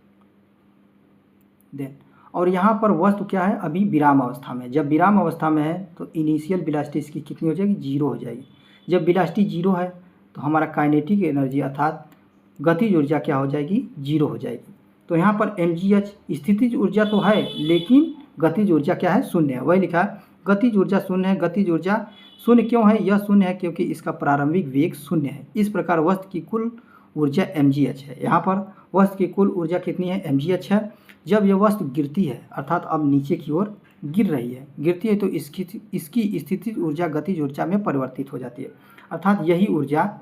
देन और यहाँ पर वस्तु क्या है, अभी विराम अवस्था में। जब विराम अवस्था में है तो इनिशियल वेलोसिटी इसकी कितनी हो जाएगी, 0 हो जाएगी। जब वेलोसिटी 0 है तो हमारा काइनेटिक एनर्जी अर्थात गतिज ऊर्जा क्या हो जाएगी, 0 हो जाएगी। तो यहाँ पर mgh स्थितिज ऊर्जा तो है लेकिन गतिज ऊर्जा क्या है, शून्य है। वही लिखा है गतिज ऊर्जा शून्य है। गतिज ऊर्जा शून्य क्यों है, यह शून्य है क्योंकि इसका प्रारंभिक वेग शून्य है। इस प्रकार वस्तु की कुल ऊर्जा mgh है। यहाँ पर वस्तु की कुल ऊर्जा कितनी है, mgh है। जब यह वस्तु गिरती है अर्थात अब नीचे की ओर गिर रही है, गिरती है तो इसकी स्थितिज ऊर्जा गतिज ऊर्जा में परिवर्तित हो जाती है। अर्थात यही ऊर्जा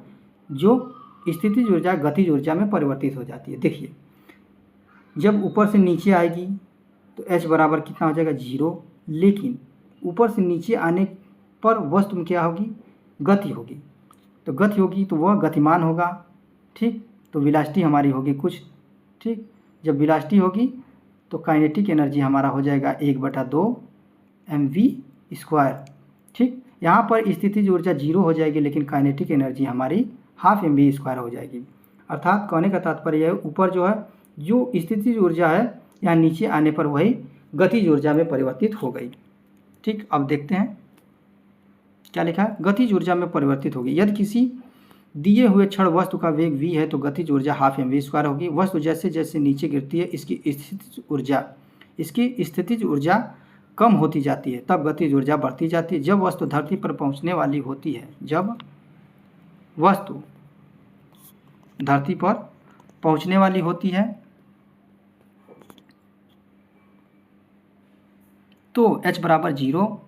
जो स्थितिज ऊर्जा गतिज ऊर्जा में परिवर्तित हो जाती है। देखिए जब ऊपर से नीचे आएगी तो h बराबर कितना हो जाएगा, 0। लेकिन ऊपर से नीचे आने पर वस्तु में क्या होगी, गति होगी। तो गति होगी तो वह गतिमान होगा, ठीक। तो वेलोसिटी हमारी होगी कुछ, ठीक। जब वेलोसिटी होगी तो काइनेटिक एनर्जी हमारा हो जाएगा 1/2 mv², ठीक। यहाँ पर स्थितिज ऊर्जा 0 हो जाएगी लेकिन काइनेटिक एनर्जी हमारी ½ mv² हो जाएगी। अर्थात कहने का तात्पर्य है ऊपर जो है जो स्थितिज ऊर्जा है यहाँ नीचे आने पर वही गतिज ऊर्जा में परिवर्तित हो गई, ठीक। अब देखते हैं क्या लिखा है, गतिज ऊर्जा में परिवर्तित होगी। यदि किसी दिए हुए क्षण वस्तु का वेग v है तो गतिज ऊर्जा ½ mv² होगी। वस्तु जैसे जैसे नीचे गिरती है इसकी स्थितिज ऊर्जा कम होती जाती है, तब गतिज ऊर्जा बढ़ती जाती है। जब वस्तु धरती पर पहुंचने वाली होती है, जब वस्तु धरती पर पहुंचने वाली होती है तो h बराबर 0,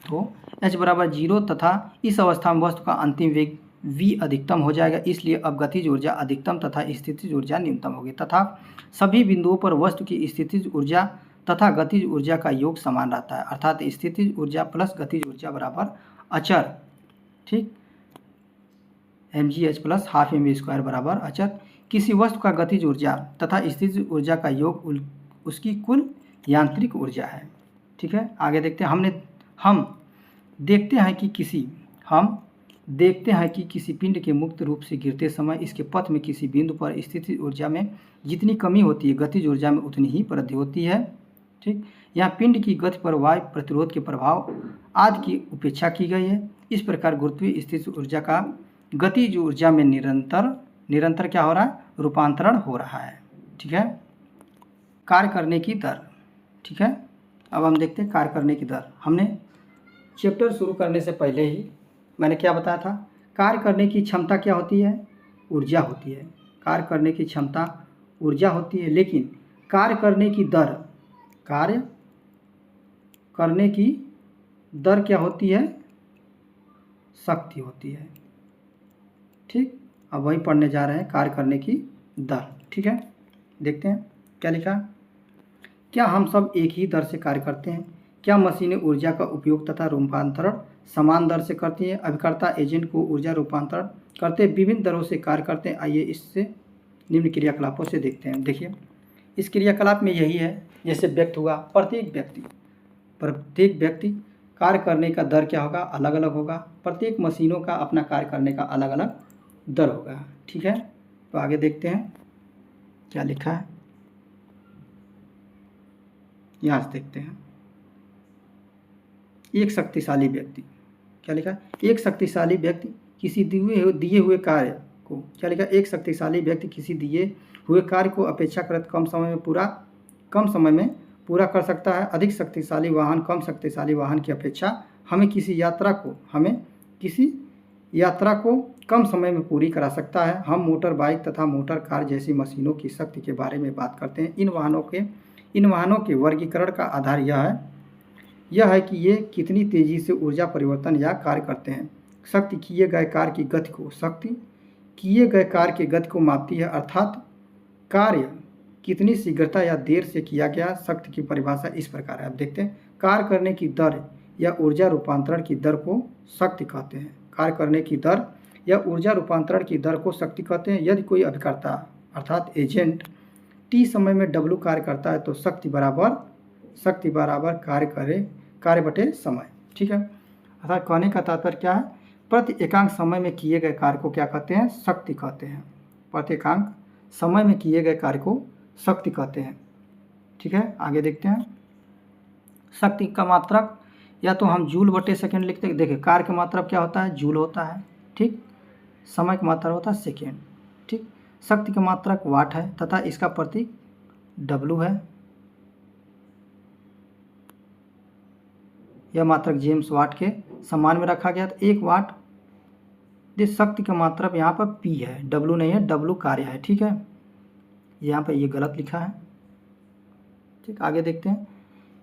तो h बराबर 0 तथा इस अवस्था में वस्तु का अंतिम वेग v अधिकतम हो जाएगा। इसलिए अब गतिज ऊर्जा अधिकतम तथा स्थितिज ऊर्जा न्यूनतम होगी तथा सभी बिंदुओं पर वस्तु की स्थितिज ऊर्जा तथा गतिज ऊर्जा का योग समान रहता है। अर्थात स्थितिज ऊर्जा प्लस गतिज ऊर्जा बराबर अचर, ठीक। mgh प्लस ½ mv² बराबर अचर। किसी वस्तु का गतिज ऊर्जा तथा स्थितिज ऊर्जा का योग उसकी कुल यांत्रिक ऊर्जा है, ठीक है। आगे देखते हैं। हम देखते हैं कि किसी पिंड के मुक्त रूप से गिरते समय इसके पथ में किसी बिंदु पर स्थितिज ऊर्जा में जितनी कमी होती है गतिज ऊर्जा में उतनी ही वृद्धि होती है, ठीक। यहाँ पिंड की गति पर वायु प्रतिरोध के प्रभाव आदि की उपेक्षा की गई है। इस प्रकार गुरुत्वीय स्थितिज ऊर्जा का गतिज ऊर्जा में निरंतर क्या हो रहा है, रूपांतरण हो रहा है, ठीक है। कार्य करने की दर, ठीक है। अब हम देखते हैं कार्य करने की दर। हमने चैप्टर शुरू करने से पहले ही मैंने क्या बताया था, कार्य करने की क्षमता क्या होती है, ऊर्जा होती है। कार्य करने की क्षमता ऊर्जा होती है, लेकिन कार्य करने की दर क्या होती है, शक्ति होती है, ठीक। अब वही पढ़ने जा रहे हैं, कार्य करने की दर, ठीक है। देखते हैं क्या लिखा। क्या हम सब एक ही दर से कार्य करते हैं? क्या मशीनें ऊर्जा का उपयोग तथा रूपांतरण समान दर से करती हैं? अभिकर्ता एजेंट को ऊर्जा रूपांतरण करते विभिन्न दरों से कार्य करते हैं। आइए इससे निम्न क्रियाकलापों से देखते हैं। देखिए इस क्रियाकलाप में यही है, जैसे व्यक्त हुआ, प्रत्येक व्यक्ति कार्य करने का दर क्या होगा, अलग अलग होगा। प्रत्येक मशीनों का अपना कार्य करने का अलग अलग दर होगा, ठीक है। तो आगे देखते हैं क्या लिखा है, यहाँ से देखते हैं। एक शक्तिशाली व्यक्ति, क्या लिखा है, एक शक्तिशाली व्यक्ति किसी दिए हुए कार्य को, क्या लिखा, एक शक्तिशाली व्यक्ति किसी दिए हुए कार्य को अपेक्षाकृत कम समय में पूरा कर सकता है। अधिक शक्तिशाली वाहन कम शक्तिशाली वाहन की अपेक्षा हमें किसी यात्रा को कम समय में पूरी करा सकता है। हम मोटर बाइक तथा मोटर कार जैसी मशीनों की शक्ति के बारे में बात करते हैं। इन वाहनों के वर्गीकरण का आधार यह है कि ये कितनी तेजी से ऊर्जा परिवर्तन या कार्य करते हैं। शक्ति किए गए कार्य की गति को मापती है, अर्थात कार्य कितनी शीघ्रता या देर से किया गया। शक्ति की परिभाषा इस प्रकार है। अब देखते हैं, कार्य करने की दर या ऊर्जा रूपांतरण की दर को शक्ति कहते हैं। कार्य करने की दर या ऊर्जा रूपांतरण की दर को शक्ति कहते हैं। यदि कोई अभिकर्ता अर्थात एजेंट टी समय में डब्लू कार्य करता है तो शक्ति बराबर कार्य बटे समय। ठीक है, अर्थात कहने का तात्पर्य क्या है, प्रति एकांक समय में किए गए कार्य को क्या कहते हैं, शक्ति कहते हैं। प्रति एकांक समय में किए गए कार्य को शक्ति कहते हैं। ठीक है, आगे देखते हैं। शक्ति का मात्रक या तो हम जूल बटे सेकेंड लिखते हैं। देखिए, कार्य का मात्रक क्या होता है, जूल होता है। ठीक, समय का मात्रक होता है सेकेंड। ठीक, शक्ति का मात्रक वाट है तथा इसका प्रतीक डब्लू है। यह मात्रक जेम्स वाट के सम्मान में रखा गया था। 1 वाट इस शक्ति का मात्रक यहाँ पर पी है, डब्लू नहीं है, डब्लू कार्य है। ठीक है, यहाँ पर ये गलत लिखा है। ठीक, आगे देखते हैं।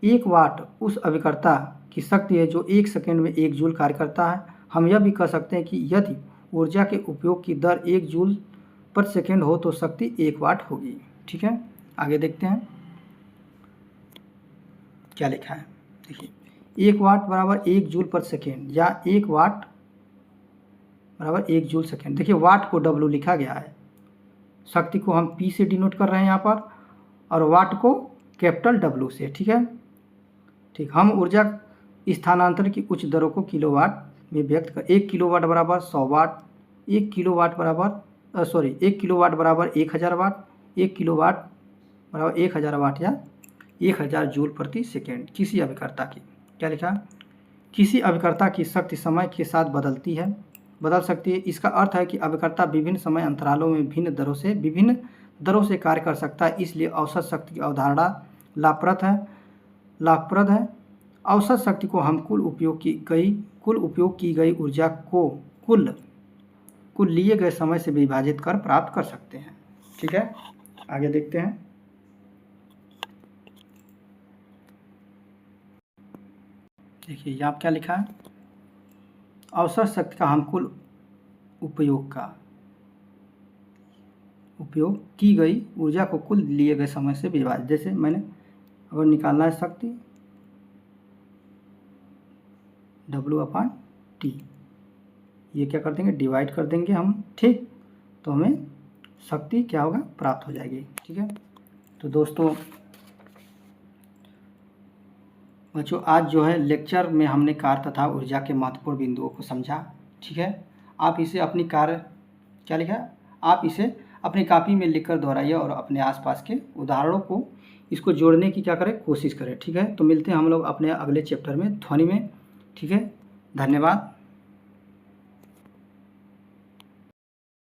1 वाट उस अभिकर्ता की शक्ति है जो 1 सेकेंड में 1 जूल कार्य करता है। हम यह भी कह सकते हैं कि यदि ऊर्जा के उपयोग की दर 1 जूल पर सेकेंड हो तो शक्ति 1 वाट होगी। ठीक है, आगे देखते हैं क्या लिखा है। देखिए, 1 वाट बराबर 1 जूल पर सेकेंड या 1 वाट बराबर 1 जूल सेकेंड। देखिए, वाट को डब्लू लिखा गया है, शक्ति को हम पी से डिनोट कर रहे हैं यहाँ पर, और वाट को कैपिटल डब्लू से। ठीक है, ठीक, हम ऊर्जा स्थानांतरण की उच्च दरों को किलोवाट में व्यक्त कर। 1 किलोवाट बराबर 100 वाट, 1 किलोवाट बराबर 1 किलोवाट बराबर 1000 वाट, 1 किलोवाट बराबर 1000 वाट या 1000 जूल प्रति सेकेंड। किसी अभिकर्ता की, क्या लिखा, किसी अभिकर्ता की शक्ति समय के साथ बदल सकती है। इसका अर्थ है कि अभिकर्ता विभिन्न समय अंतरालों में विभिन्न दरों से कार्य कर सकता है। इसलिए औसत शक्ति की अवधारणा लाभप्रद है। औसत शक्ति को हम कुल उपयोग की गई ऊर्जा को कुल लिए गए समय से विभाजित कर प्राप्त कर सकते हैं। ठीक है, आगे देखते हैं। देखिए, यहाँ क्या लिखा है, औसत शक्ति का हम कुल उपयोग की गई ऊर्जा को कुल लिए गए समय से विभाजित। जैसे मैंने अगर निकालना है शक्ति W/T, ये क्या कर देंगे, डिवाइड कर देंगे हम। ठीक, तो हमें शक्ति क्या होगा, प्राप्त हो जाएगी। ठीक है, तो दोस्तों बच्चों, आज जो है लेक्चर में हमने कार्य तथा ऊर्जा के महत्वपूर्ण बिंदुओं को समझा। ठीक है, आप इसे अपनी क्या लिखा है, आप इसे अपनी कॉपी में लिखकर दोहराइए और अपने आसपास के उदाहरणों को इसको जोड़ने की क्या करें, कोशिश करें। ठीक है, तो मिलते हैं हम लोग अपने अगले चैप्टर में, ध्वनि में। ठीक है, धन्यवाद।